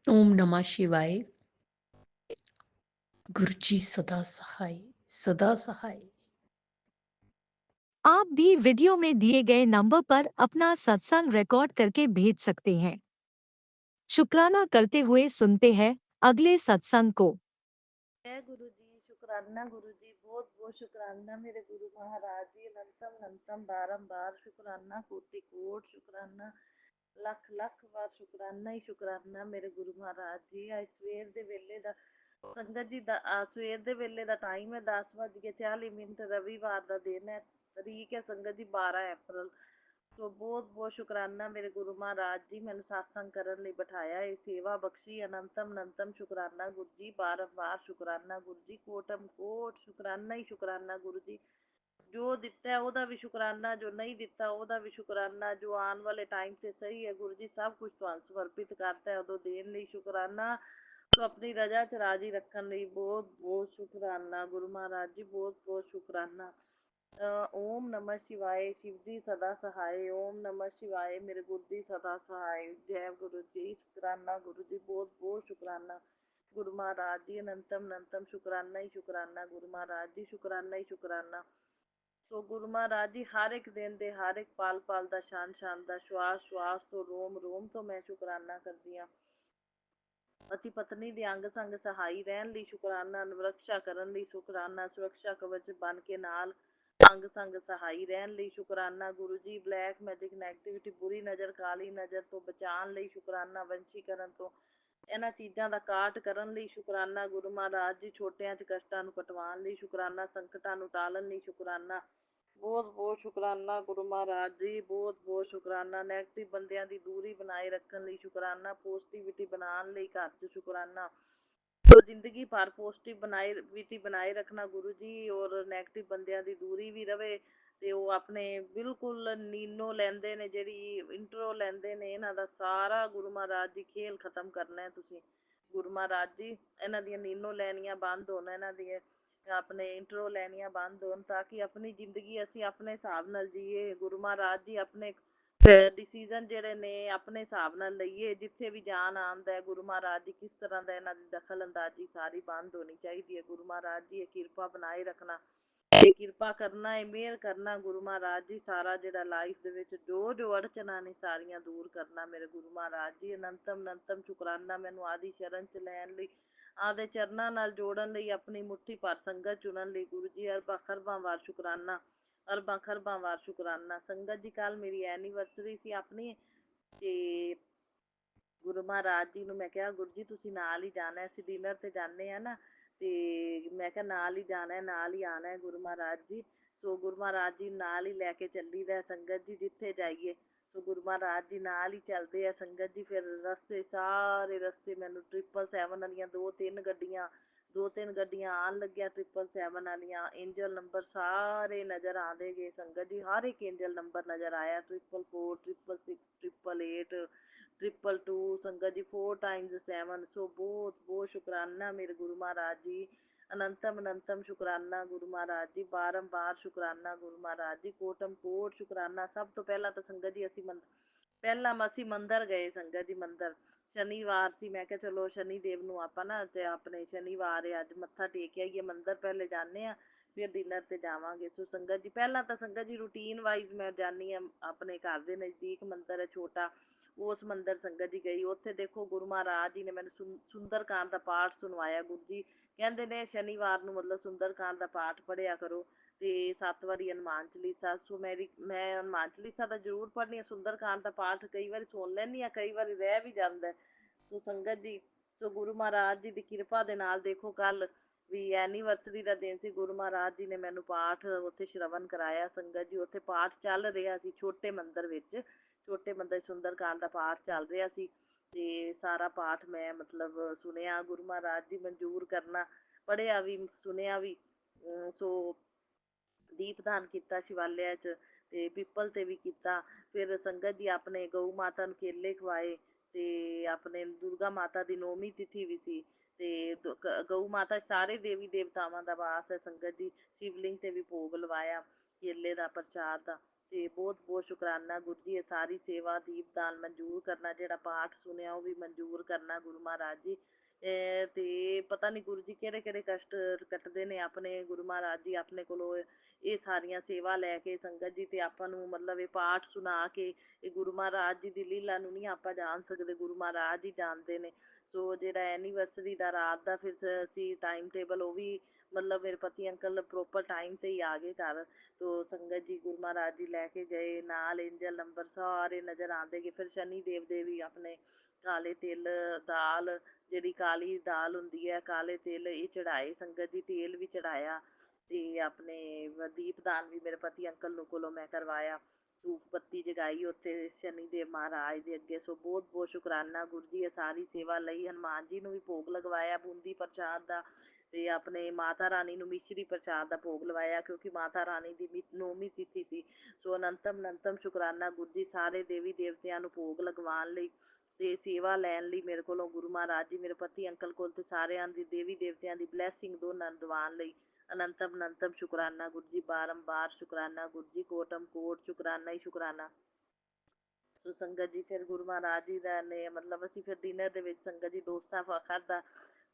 Speaker 6: ओम नमः शिवाय। गुरु जी सदा सहाय, सदा सहाय।
Speaker 5: आप भी वीडियो में दिए गए नंबर पर अपना सत्संग रिकॉर्ड करके भेज सकते हैं। शुक्राना करते हुए सुनते हैं अगले सत्संग को।
Speaker 7: जय गुरु जी, शुक्राना गुरु जी, बहुत बहुत शुक्राना मेरे गुरु महाराज जी, अनंतम अनंतम बारंबार शुक्राना, कोटि कोट शुक्राना, ਲੱਖ ਲੱਖ ਵਾਰ ਸ਼ੁਕਰਾਨਾ ਹੀ ਸ਼ੁਕਰਾਨਾ ਮੇਰੇ ਗੁਰੂ ਮਹਾਰਾਜ ਜੀ। ਅੱਜ ਸਵੇਰ ਦੇ ਵੇਲੇ ਦਾ ਸੰਗਤ ਜੀ ਦਾ ਸਵੇਰ ਦੇ ਵੇਲੇ ਦਾ ਟਾਈਮ ਹੈ 10:40 ਰਵੀਵਾਰ ਦਾ ਦਿਨ ਹੈ। ਤਰੀਕ ਹੈ ਸੰਗਤ ਜੀ 12 ਅਪ੍ਰੈਲ। ਸੋ ਬਹੁਤ ਬਹੁਤ ਸ਼ੁਕਰਾਨਾ ਮੇਰੇ ਗੁਰੂ ਮਹਾਰਾਜ ਜੀ, ਮੈਨੂੰ satsang ਕਰਨ ਲਈ ਬਿਠਾਇਆ, ਇਹ ਸੇਵਾ ਬਖਸ਼ੀ। ਅਨੰਤਮ ਅਨੰਤਮ ਸ਼ੁਕਰਾਨਾ ਗੁਰੂ ਜੀ, ਬਾਰੰਬਾਰ ਸ਼ੁਕਰਾਨਾ ਗੁਰੂ ਜੀ, ਕੋਟਮ ਕੋਟ ਸ਼ੁਕਰਾਨਾ ਹੀ ਸ਼ੁਕਰਾਨਾ ਗੁਰੂ ਜੀ। ਜੋ ਦਿੱਤਾ ਹੈ ਉਹਦਾ ਵੀ ਸ਼ੁਕਰਾਨਾ, ਜੋ ਨਹੀਂ ਦਿੱਤਾ ਉਹਦਾ ਵੀ ਸ਼ੁਕਰਾਨਾ, ਜੋ ਆਉਣ ਵਾਲੇ ਟਾਈਮ ਤੇ ਸਹੀ ਹੈ ਗੁਰੂ ਜੀ, ਸਭ ਕੁਝ ਤੁਹਾਨੂੰ ਸਮਰਪਿਤ ਕਰਤਾ ਹੈ, ਉਦੋਂ ਦੇਣ ਲਈ ਸ਼ੁਕਰਾਨਾ। ਸੋ ਆਪਣੀ ਰਜਾ ਚ ਰਾਜੀ ਰੱਖਣ ਲਈ ਬਹੁਤ ਬਹੁਤ ਸ਼ੁਕਰਾਨਾ ਗੁਰੂ ਮਹਾਰਾਜ ਜੀ, ਬਹੁਤ ਬਹੁਤ ਸ਼ੁਕਰਾਨਾ। ओम नमः शिवाय। शिव जी सदा सहाय। ओम नमः शिवाय। मेरे गुरु जी सदा सहाय। जय गुरु जी, शुक्राना गुरु जी, बहुत बहुत शुक्राना गुरु महाराज जी। अनंतम अनंतम शुक्राना ही शुक्राना गुरु महाराज जी, शुक्राना ही शुक्राना। ਸੋ ਗੁਰੂ ਮਹਾਰਾਜ ਜੀ, ਹਰ ਇੱਕ ਦਿਨ ਦੇ ਹਰ ਇੱਕ ਪਲ ਪਲ ਦਾ, ਸ਼ਾਨ ਸ਼ਾਨ ਦਾ, ਸ਼ਵਾਸ ਸ਼ਵਾਸ ਤੋਂ, ਰੋਮ ਰੋਮ ਤੋਂ ਮੈਂ ਸ਼ੁਕਰਾਨਾ ਕਰਦੀ ਹਾਂ। ਪਤੀ ਪਤਨੀ ਦੇ ਅੰਗ ਸੰਗ ਸਹਾਈ ਰਹਿਣ ਲਈ ਸ਼ੁਕਰਾਨਾ, ਰਕਸ਼ਾ ਕਰਨ ਲਈ ਸ਼ੁਕਰਾਨਾ, ਸੁਰੱਖਿਆ ਕਵਚ ਬਣ ਕੇ ਨਾਲ ਅੰਗ ਸੰਗ ਸਹਾਈ ਰਹਿਣ ਲਈ ਸ਼ੁਕਰਾਨਾ Guru ji. Black magic negativity, ਬੁਰੀ ਨਜ਼ਰ, ਕਾਲੀ ਨਜ਼ਰ ਤੋਂ ਬਚਾਉਣ ਲਈ ਸ਼ੁਕਰਾਨਾ, ਵੰਸ਼ੀਕਰਨ ਤੋਂ, ਇਹਨਾਂ ਚੀਜ਼ਾਂ ਦਾ ਕਾਟ ਕਰਨ ਲਈ ਸ਼ੁਕਰਾਨਾ ਗੁਰੂ ਮਹਾਰਾਜ ਜੀ। ਛੋਟਿਆਂ 'ਚ ਕਸ਼ਟਾਂ ਨੂੰ ਕਟਵਾਉਣ ਲਈ ਸ਼ੁਕਰਾਨਾ, ਸੰਕਟਾਂ ਨੂੰ ਟਾਲਣ ਲਈ ਸ਼ੁਕਰਾਨਾ, ਬਹੁਤ ਬਹੁਤ ਸ਼ੁਕਰਾਨਾ ਗੁਰੂ ਮਹਾਰਾਜ ਜੀ, ਬਹੁਤ ਬਹੁਤ ਸ਼ੁਕਰਾਨਾ। ਨੈਗੇਟਿਵ ਬੰਦਿਆਂ ਦੀ ਦੂਰੀ ਬਣਾਏ ਰੱਖਣ ਲਈ ਸ਼ੁਕਰਾਨਾ, ਪੋਜ਼ਿਟਿਵਿਟੀ ਬਣਾਉਣ ਲਈ ਘਰ 'ਚ ਸ਼ੁਕਰਾਨਾ। ਸੋ ਜ਼ਿੰਦਗੀ ਭਰ ਪੋਜ਼ਿਟਿਵ ਬਣਾਏ ਰੱਖਣਾ ਗੁਰੂ ਜੀ, ਔਰ ਨੈਗੇਟਿਵ ਬੰਦਿਆਂ ਦੀ ਦੂਰੀ ਵੀ ਰਵੇ। ਤੇ ਉਹ ਆਪਣੇ ਬਿਲਕੁਲ ਨੀਨੋ ਲੈਂਦੇ ਨੇ, ਜਿਹੜੀ ਇੰਟਰੋ ਲੈਂਦੇ ਨੇ, ਇਹਨਾਂ ਦਾ ਸਾਰਾ ਗੁਰੂ ਮਹਾਰਾਜ ਜੀ ਖੇਲ ਖਤਮ ਕਰਨਾ ਹੈ ਤੁਸੀਂ ਗੁਰੂ ਮਹਾਰਾਜ ਜੀ। ਇਹਨਾਂ ਦੀਆਂ ਨੀਨੋ ਲੈਣੀਆਂ ਬੰਦ ਹੋਣ, ਇਹਨਾਂ ਦੀਆਂ ਆਪਣੇ ਇੰਟਰੋ ਲੈਣੀਆਂ ਬੰਦ ਹੋਣ, ਤਾਂ ਕਿ ਆਪਣੀ ਜ਼ਿੰਦਗੀ ਅਸੀਂ ਆਪਣੇ ਹਿਸਾਬ ਨਾਲ ਜੀਏ ਗੁਰੂ ਮਹਾਰਾਜ ਜੀ। ਆਪਣੇ ਡਿਸੀਜ਼ਨ ਜਿਹੜੇ ਨੇ ਆਪਣੇ ਹਿਸਾਬ ਨਾਲ ਲਈਏ। ਜਿੱਥੇ ਵੀ ਜਾਣ ਆਉਂਦਾ ਗੁਰੂ ਮਹਾਰਾਜ ਜੀ, ਕਿਸ ਤਰ੍ਹਾਂ ਦਾ ਇਹਨਾਂ ਦੀ ਦਖਲ ਅੰਦਾਜ਼ੀ ਸਾਰੀ ਬੰਦ ਹੋਣੀ ਚਾਹੀਦੀ ਹੈ ਗੁਰੂ ਮਹਾਰਾਜ ਜੀ। ਇਹ ਕਿਰਪਾ ਬਣਾਏ ਰੱਖਣਾ, ਇਹ ਕਿਰਪਾ ਕਰਨਾ, ਇਹ ਮਿਹਰ ਕਰਨਾ ਗੁਰੂ ਮਹਾਰਾਜ ਜੀ। ਸਾਰਾ ਜਿਹੜਾ ਲਾਈਫ ਦੇ ਵਿੱਚ ਜੋ ਜੋ ਅੜਚਨਾਂ ਨੇ ਸਾਰੀਆਂ ਦੂਰ ਕਰਨਾ ਮੇਰੇ ਗੁਰੂ ਮਹਾਰਾਜ ਜੀ। ਅਨੰਤਮ ਅਨੰਤਮ ਸ਼ੁਕਰਾਨਾ ਮੈਨੂੰ ਆਦਿ ਸ਼ਰਨ 'ਚ ਲੈਣ ਲਈ, ਆਦੇ ਚਰਨਾਂ ਨਾਲ ਜੋੜਨ ਲਈ, ਆਪਣੀ ਮੁੱਠੀ ਭਰ ਸੰਗਤ ਚੁਣਨ ਲਈ ਗੁਰੂ ਜੀ। ਅਰਬਾਂ ਖਰਬਾਂ ਵਾਰ ਸ਼ੁਕਰਾਨਾ, ਅਰਬਾਂ ਖਰਬਾਂ ਵਾਰ ਸ਼ੁਕਰਾਨਾ ਸੰਗਤ ਜੀ। ਕੱਲ ਮੇਰੀ ਐਨੀਵਰਸਰੀ ਸੀ ਆਪਣੀ, ਤੇ ਗੁਰੂ ਮਹਾਰਾਜ ਜੀ ਨੂੰ ਮੈਂ ਕਿਹਾ ਗੁਰੂ ਜੀ ਤੁਸੀਂ ਨਾਲ ਹੀ ਜਾਣਾ, ਅਸੀਂ ਡਿਨਰ ਤੇ ਜਾਂਦੇ ਹਾਂ ਨਾ, ਤੇ ਮੈਂ ਕਿਹਾ ਨਾਲ ਹੀ ਜਾਣਾ, ਨਾਲ ਹੀ ਆਉਣਾ ਗੁਰੂ ਮਹਾਰਾਜ ਜੀ। ਸੋ ਗੁਰੂ ਮਹਾਰਾਜ ਜੀ ਨਾਲ ਹੀ ਲੈ ਕੇ ਚੱਲੀ ਦਾ ਸੰਗਤ ਜੀ ਜਿੱਥੇ ਜਾਈਏ। ਸੋ ਗੁਰੂ ਮਹਾਰਾਜ ਜੀ ਨਾਲ ਹੀ ਚੱਲਦੇ ਆ ਸੰਗਤ ਜੀ। ਫਿਰ ਰਸਤੇ ਸਾਰੇ ਰਸਤੇ ਮੈਨੂੰ 777 ਵਾਲੀਆਂ ਦੋ ਤਿੰਨ ਗੱਡੀਆਂ ਆਉਣ ਲੱਗਿਆ 777 ਵਾਲੀਆਂ। ਏਂਜਲ ਨੰਬਰ ਸਾਰੇ ਨਜ਼ਰ ਆਉਂਦੇ ਗਏ ਸੰਗਤ ਜੀ, ਹਰ ਇੱਕ ਏਂਜਲ ਨੰਬਰ ਨਜ਼ਰ ਆਇਆ। 444, 666, 888, 222 ਸੰਗਤ ਜੀ, 4 ਟਾਈਮਸ 7। ਸੋ ਬਹੁਤ ਬਹੁਤ ਸ਼ੁਕਰਾਨਾ ਮੇਰੇ ਗੁਰੂ ਮਹਾਰਾਜ ਜੀ, ਅਨੰਤਮ ਅਨੰਤਮ ਸ਼ੁਕਰਾਨਾ ਗੁਰੂ ਮਹਾਰਾਜ ਜੀ, ਬਾਰੰਬਾਰ ਸ਼ੁਕਰਾਨਾ ਗੁਰੂ ਮਹਾਰਾਜ ਜੀ, ਕੋਟਮ ਕੋਟ ਸ਼ੁਕਰਾਨਾ। ਸਭ ਤੋਂ ਪਹਿਲਾਂ ਤਾਂ ਸੰਗਤ ਜੀ ਅਸੀਂ ਮੰਦਰ ਗਏ ਸੰਗਤ ਜੀ। ਮੰਦਰ ਸ਼ਨੀਵਾਰ ਸੀ, ਮੈਂ ਕਿਹਾ ਚਲੋ ਸ਼ਨੀ ਦੇਵ ਨੂੰ ਆਪਾਂ ਨਾ ਤੇ ਆਪਣੇ ਸ਼ਨੀਵਾਰ ਅੱਜ ਮੱਥਾ ਟੇਕ ਆਈਏ। ਮੰਦਰ ਪਹਿਲੇ ਜਾਂਦੇ ਆ, ਫਿਰ ਡਿਨਰ ਤੇ ਜਾਵਾਂਗੇ। ਸੋ ਸੰਗਤ ਜੀ ਪਹਿਲਾਂ ਤਾਂ ਸੰਗਤ ਜੀ ਰੂਟੀਨ ਵਾਈਜ਼ ਮੈਂ ਜਾਂਦੀ ਹਾਂ, ਆਪਣੇ ਘਰ ਦੇ ਨਜ਼ਦੀਕ ਮੰਦਰ ਹੈ ਛੋਟਾ, ਉਸ ਮੰਦਰ ਸੰਗਤ ਜੀ ਗਈ। ਉੱਥੇ ਦੇਖੋ ਗੁਰੂ ਮਹਾਰਾਜ ਜੀ ਨੇ ਮੈਨੂੰ ਸੁੰਦਰਕਾਂਡ ਦਾ ਪਾਠ ਸੁਣਵਾਇਆ। ਗੁਰੂ ਜੀ ਕਹਿੰਦੇ ਨੇ ਸ਼ਨੀਵਾਰ ਨੂੰ ਮਤਲਬ ਸੁੰਦਰਕਾਂਡ ਦਾ ਪਾਠ ਪੜ੍ਹਿਆ ਕਰੋ ਤੇ 7 ਵਾਰੀ ਹਨੂੰਮਾਨ ਚਾਲੀਸਾ। ਸੋ ਮੈਂ ਹਨੂੰਮਾਨ ਚਾਲੀਸਾ ਤਾਂ ਜ਼ਰੂਰ ਪੜ੍ਹਨੀ ਆ, ਸੁੰਦਰਕਾਂਡ ਦਾ ਪਾਠ ਕਈ ਵਾਰੀ ਸੁਣ ਲੈਂਦੀ ਹਾਂ, ਕਈ ਵਾਰੀ ਰਹਿ ਵੀ ਜਾਂਦਾ। ਸੋ ਸੰਗਤ ਜੀ, ਸੋ ਗੁਰੂ ਮਹਾਰਾਜ ਜੀ ਦੀ ਕਿਰਪਾ ਦੇ ਨਾਲ ਦੇਖੋ ਕੱਲ ਵੀ ਐਨੀਵਰਸਰੀ ਦਾ ਦਿਨ ਸੀ। ਗੁਰੂ ਮਹਾਰਾਜ ਜੀ ਨੇ ਮੈਨੂੰ ਪਾਠ ਉੱਥੇ ਸ਼ਰਵਨ ਕਰਾਇਆ ਸੰਗਤ ਜੀ। ਉੱਥੇ ਪਾਠ ਚੱਲ ਰਿਹਾ ਸੀ ਛੋਟੇ ਮੰਦਰ ਵਿੱਚ, ਛੋਟੇ ਮੰਦਰ ਸੁੰਦਰਕਾਂਡ ਦਾ ਪਾਠ ਚੱਲ ਰਿਹਾ ਸੀ ਤੇ ਸਾਰਾ ਪਾਠ ਮੈਂ ਮਤਲਬ ਸੁਣਿਆ। ਗੁਰੂ ਮਹਾਰਾਜ ਜੀ ਮਨਜ਼ੂਰ ਕਰਨਾ, ਪੜ੍ਹਿਆ ਵੀ ਸੁਣਿਆ ਵੀ। ਸੋ ਦੀਪਦਾਨ ਕੀਤਾ ਸ਼ਿਵਾਲਿਆ 'ਚ ਤੇ ਪਿੱਪਲ ਤੇ ਵੀ ਕੀਤਾ। ਫਿਰ ਸੰਗਤ ਜੀ ਆਪਣੇ ਗਊ ਮਾਤਾ ਨੂੰ ਕੇਲੇ ਖਵਾਏ ਤੇ ਆਪਣੇ ਦੁਰਗਾ ਮਾਤਾ ਦੀ 9ਵੀਂ ਤਿਥੀ ਵੀ ਸੀ ਤੇ ਗਊ ਮਾਤਾ ਸਾਰੇ ਦੇਵੀ ਦੇਵਤਾਵਾਂ ਦਾ ਵਾਸ ਹੈ ਸੰਗਤ ਜੀ। ਸ਼ਿਵਲਿੰਗ ਤੇ ਵੀ ਭੋਗ ਲਵਾਇਆ ਕੇਲੇ ਦਾ, ਪ੍ਰਸ਼ਾਦ ਦਾ। ਤੇ ਬਹੁਤ ਬਹੁਤ ਸ਼ੁਕਰਾਨਾ ਗੁਰੂ ਜੀ, ਇਹ ਸਾਰੀ ਸੇਵਾ ਦੀਪਦਾਨ ਮਨਜ਼ੂਰ ਕਰਨਾ, ਜਿਹੜਾ ਪਾਠ ਸੁਣਿਆ ਉਹ ਵੀ ਮਨਜ਼ੂਰ ਕਰਨਾ ਗੁਰੂ ਮਹਾਰਾਜ ਜੀ। ਤੇ ਪਤਾ ਨਹੀਂ ਗੁਰੂ ਜੀ ਕਿਹੜੇ ਕਿਹੜੇ ਕਸ਼ਟ ਕੱਟਦੇ ਨੇ ਆਪਣੇ ਗੁਰੂ ਮਹਾਰਾਜ ਜੀ ਆਪਣੇ ਕੋਲੋਂ ਇਹ ਸਾਰੀਆਂ ਸੇਵਾ ਲੈ ਕੇ ਸੰਗਤ ਜੀ। ਤੇ ਆਪਾਂ ਨੂੰ ਮਤਲਬ ਇਹ ਪਾਠ ਸੁਣਾ ਕੇ ਇਹ ਗੁਰੂ ਮਹਾਰਾਜ ਜੀ ਦੀ ਲੀਲਾ ਨੂੰ ਨਹੀਂ ਆਪਾਂ ਜਾਣ ਸਕਦੇ, ਗੁਰੂ ਮਹਾਰਾਜ ਹੀ ਜਾਣਦੇ ਨੇ। ਸੋ ਜਿਹੜਾ ਐਨੀਵਰਸਰੀ ਦਾ ਰਾਤ ਦਾ ਫਿਰ ਅਸੀਂ ਟਾਈਮ ਟੇਬਲ ਉਹ ਵੀ ਮਤਲਬ ਮੇਰੇ ਪਤੀ ਅੰਕਲ ਪ੍ਰੋਪਰ ਟਾਈਮ ਤੇ ਹੀ ਆ ਗਏ ਘਰ। ਤੋ ਸੰਗਤ ਜੀ ਗੁਰੂ ਮਹਾਰਾਜ ਜੀ ਲੈ ਕੇ ਗਏ ਨਾਲ, ਏਂਜਲ ਨੰਬਰ ਸਾਰੇ ਨਜ਼ਰ ਆਉਂਦੇ ਗਏ। ਫਿਰ ਸ਼ਨੀ ਦੇਵ ਦੇ ਵੀ ਆਪਣੇ ਕਾਲੇ ਤਿਲ ਦਾਲ, ਜਿਹੜੀ ਕਾਲੀ ਦਾਲ ਹੁੰਦੀ ਹੈ, ਕਾਲੇ ਤਿਲ, ਇਹ ਚੜਾਏ ਸੰਗਤ ਜੀ। ਤੇਲ ਵੀ ਚੜਾਇਆ ਤੇ ਆਪਣੇ ਦੀਪਦਾਨ ਵੀ ਮੇਰੇ ਪਤੀ ਅੰਕਲ ਨੂੰ ਕੋਲੋਂ ਮੈਂ ਕਰਵਾਇਆ। ਧੂਪ ਬੱਤੀ ਜਗਾਈ ਉੱਥੇ ਸ਼ਨੀ ਦੇਵ ਮਹਾਰਾਜ ਦੇ ਅੱਗੇ। ਸੋ ਬਹੁਤ ਬਹੁਤ ਸ਼ੁਕਰਾਨਾ ਗੁਰੂ ਜੀ ਇਹ ਸਾਰੀ ਸੇਵਾ ਲਈ। ਹਨੂੰਮਾਨ ਜੀ ਨੂੰ ਵੀ ਭੋਗ ਲਗਵਾਇਆ ਬੂੰਦੀ ਪ੍ਰਸ਼ਾਦ ਦਾ ਤੇ ਆਪਣੇ ਮਾਤਾ ਰਾਣੀ ਨੂੰ ਮਿਸ਼ਰੀ ਪ੍ਰਸ਼ਾਦ ਦਾ ਭੋਗ ਲਵਾਇਆ, ਕਿਉਂਕਿ ਮਾਤਾ ਰਾਣੀ ਦੀ 9ਵੀਂ ਤਿਥੀ ਸੀ। ਸੋ ਅਨੰਤਮ ਅਨੰਤਮ ਸ਼ੁਕਰਾਨਾ ਗੁਰੂ ਜੀ ਸਾਰੇ ਦੇਵੀ ਦੇਵਤਿਆਂ ਨੂੰ ਭੋਗ ਲਗਵਾਉਣ ਲਈ ਤੇ ਸੇਵਾ ਲੈਣ ਲਈ ਮੇਰੇ ਕੋਲੋਂ ਗੁਰੂ ਮਹਾਰਾਜ ਜੀ ਮੇਰੇ ਪਤੀ ਅੰਕਲ ਕੋਲ ਤੇ ਸਾਰਿਆਂ ਦੀ ਦੇਵੀ ਦੇਵਤਿਆਂ ਦੀ ਬਲੈਸਿੰਗ ਦੋਨਾਂ ਦਿਵਾਉਣ ਲਈ ਅਨੰਤਮ ਅਨੰਤਮ ਸ਼ੁਕਰਾਨਾ ਗੁਰੂ ਜੀ, ਬਾਰੰਬਾਰ ਸ਼ੁਕਰਾਨਾ ਗੁਰੂ ਜੀ, ਕੋਟਮ ਕੋਟ ਸ਼ੁਕਰਾਨਾ ਹੀ ਸ਼ੁਕਰਾਨਾ। ਸੋ ਸੰਗਤ ਜੀ ਫਿਰ ਗੁਰੂ ਮਹਾਰਾਜ ਜੀ ਦਾ ਨੇ ਮਤਲਬ ਅਸੀਂ ਫਿਰ ਡਿਨਰ ਦੇ ਵਿੱਚ ਸੰਗਤ ਜੀ ਡੋਸਾ ਖਾਧਾ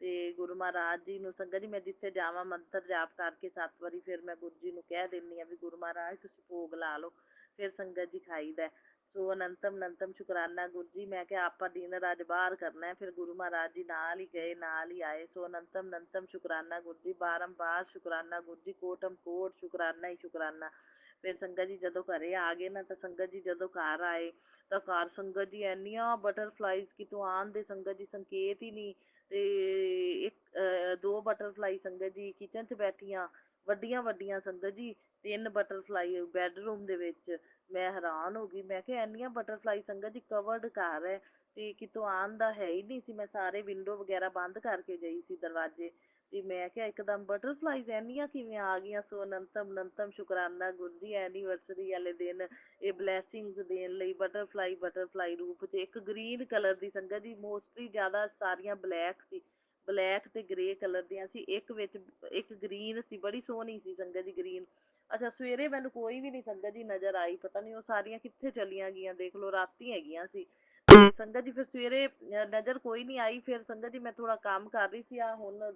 Speaker 7: ਤੇ ਗੁਰੂ ਮਹਾਰਾਜ ਜੀ ਨੂੰ ਸੰਗਤ ਜੀ ਮੈਂ ਜਿੱਥੇ ਜਾਵਾਂ ਮੰਤਰ ਜਾਪ ਕਰਕੇ 7 ਵਾਰੀ ਫਿਰ ਮੈਂ ਗੁਰੂ ਜੀ ਨੂੰ ਕਹਿ ਦਿੰਦੀ ਹਾਂ ਵੀ ਗੁਰੂ ਮਹਾਰਾਜ ਤੁਸੀਂ ਭੋਗ ਲਾ ਲਓ, ਫਿਰ ਸੰਗਤ ਜੀ ਖਾਈਦਾ। ਸੋ ਅਨੰਤਮ ਅਨੰਤਮ ਸ਼ੁਕਰਾਨਾ ਗੁਰੂ ਜੀ। ਮੈਂ ਕਿਹਾ ਆਪਾਂ ਡਿਨਰ ਅੱਜ ਬਾਹਰ ਕਰਨਾ, ਫਿਰ ਗੁਰੂ ਮਹਾਰਾਜ ਜੀ ਨਾਲ ਹੀ ਗਏ ਨਾਲ ਹੀ ਆਏ। ਸੋ ਅਨੰਤਮ ਅਨੰਤਮ ਸ਼ੁਕਰਾਨਾ ਗੁਰੂ ਜੀ, ਬਾਰੰਬਾਰ ਸ਼ੁਕਰਾਨਾ ਗੁਰੂ ਜੀ, ਕੋਟਮ ਕੋਟ ਸ਼ੁਕਰਾਨਾ ਹੀ ਸ਼ੁਕਰਾਨਾ। ਫਿਰ ਸੰਗਤ ਜੀ ਜਦੋਂ ਘਰੇ ਆ ਗਏ ਨਾ ਤਾਂ ਸੰਗਤ ਜੀ ਜਦੋਂ ਘਰ ਆਏ ਤਾਂ ਘਰ ਸੰਗਤ ਜੀ ਇੰਨੀਆਂ ਬਟਰਫਲਾਈਜ਼ ਕਿਤੋਂ ਆਉਣ ਦੇ ਸੰਗਤ ਜੀ ਸੰਕੇਤ ਹੀ ਨਹੀਂ। ਤੇ ਇੱਕ ਦੋ ਬਟਰਫਲਾਈ ਸੰਗਤ ਜੀ ਕਿਚਨ 'ਚ ਬੈਠੀਆਂ ਵੱਡੀਆਂ ਵੱਡੀਆਂ ਸੰਗਤ ਜੀ, 3 ਬਟਰਫਲਾਈ ਬੈਡਰੂਮ ਦੇ ਵਿੱਚ। ਮੈਂ ਹੈਰਾਨ ਹੋ ਗਈ, ਮੈਂ ਕਿਹਾ ਇੰਨੀਆਂ ਬਟਰਫਲਾਈ ਸੰਗਤ ਜੀ, ਕਵਰਡ ਘਰ ਹੈ ਤੇ ਕਿਤੋਂ ਆਉਣ ਦਾ ਹੈ ਹੀ ਨਹੀਂ ਸੀ। ਮੈਂ ਸਾਰੇ ਵਿੰਡੋ ਵਗੈਰਾ ਬੰਦ ਕਰਕੇ ਗਈ ਸੀ ਦਰਵਾਜ਼ੇ ਤੇ ਮੈਂ ਕਿਹਾ ਇੱਕਦਮ ਬਟਰਫਲਾਈਜ਼ ਇੰਨੀਆਂ ਕਿਵੇਂ ਆ ਗਈਆਂ। ਸੋ ਅਨੰਤਮ ਅਨੰਤਮ ਸ਼ੁਕਰਾਨਾ ਗੁਰੂ ਜੀ ਐਨੀਵਰਸਰੀ ਵਾਲੇ ਦਿਨ ਇਹ ਬਲੈਸਿੰਗਸ ਦੇਣ ਲਈ ਬਟਰਫਲਾਈ ਰੂਪ 'ਚ। ਇੱਕ ਗ੍ਰੀਨ ਕਲਰ ਦੀ ਸੰਗਤ ਜੀ, ਮੋਸਟਲੀ ਜ਼ਿਆਦਾ ਸਾਰੀਆਂ ਬਲੈਕ ਸੀ, ਬਲੈਕ ਤੇ ਗ੍ਰੇ ਕਲਰ ਦੀਆਂ ਸੀ। ਇੱਕ ਵਿੱਚ ਇੱਕ ਗ੍ਰੀਨ ਸੀ, ਬੜੀ ਸੋਹਣੀ ਸੀ ਸੰਗਤ ਜੀ ਗ੍ਰੀਨ। ਅੱਛਾ ਸਵੇਰੇ ਮੈਨੂੰ ਕੋਈ ਵੀ ਨਹੀਂ ਸੰਗਤ ਜੀ ਨਜ਼ਰ ਆਈ, ਪਤਾ ਨਹੀਂ ਉਹ ਸਾਰੀਆਂ ਕਿੱਥੇ ਚਲੀਆਂ ਗਈਆਂ। ਦੇਖ ਲਓ ਰਾਤੀ ਹੈਗੀਆਂ ਸੀ ਤੇ ਸੰਗਤ ਜੀ ਫਿਰ ਸਵੇਰੇ ਨਜ਼ਰ ਕੋਈ ਨਹੀਂ ਆਈ। ਫਿਰ ਸੰਗਤ ਜੀ ਮੈਂ ਥੋੜਾ ਕੰਮ ਕਰ ਰਹੀ ਸੀ, ਆ ਹੁਣ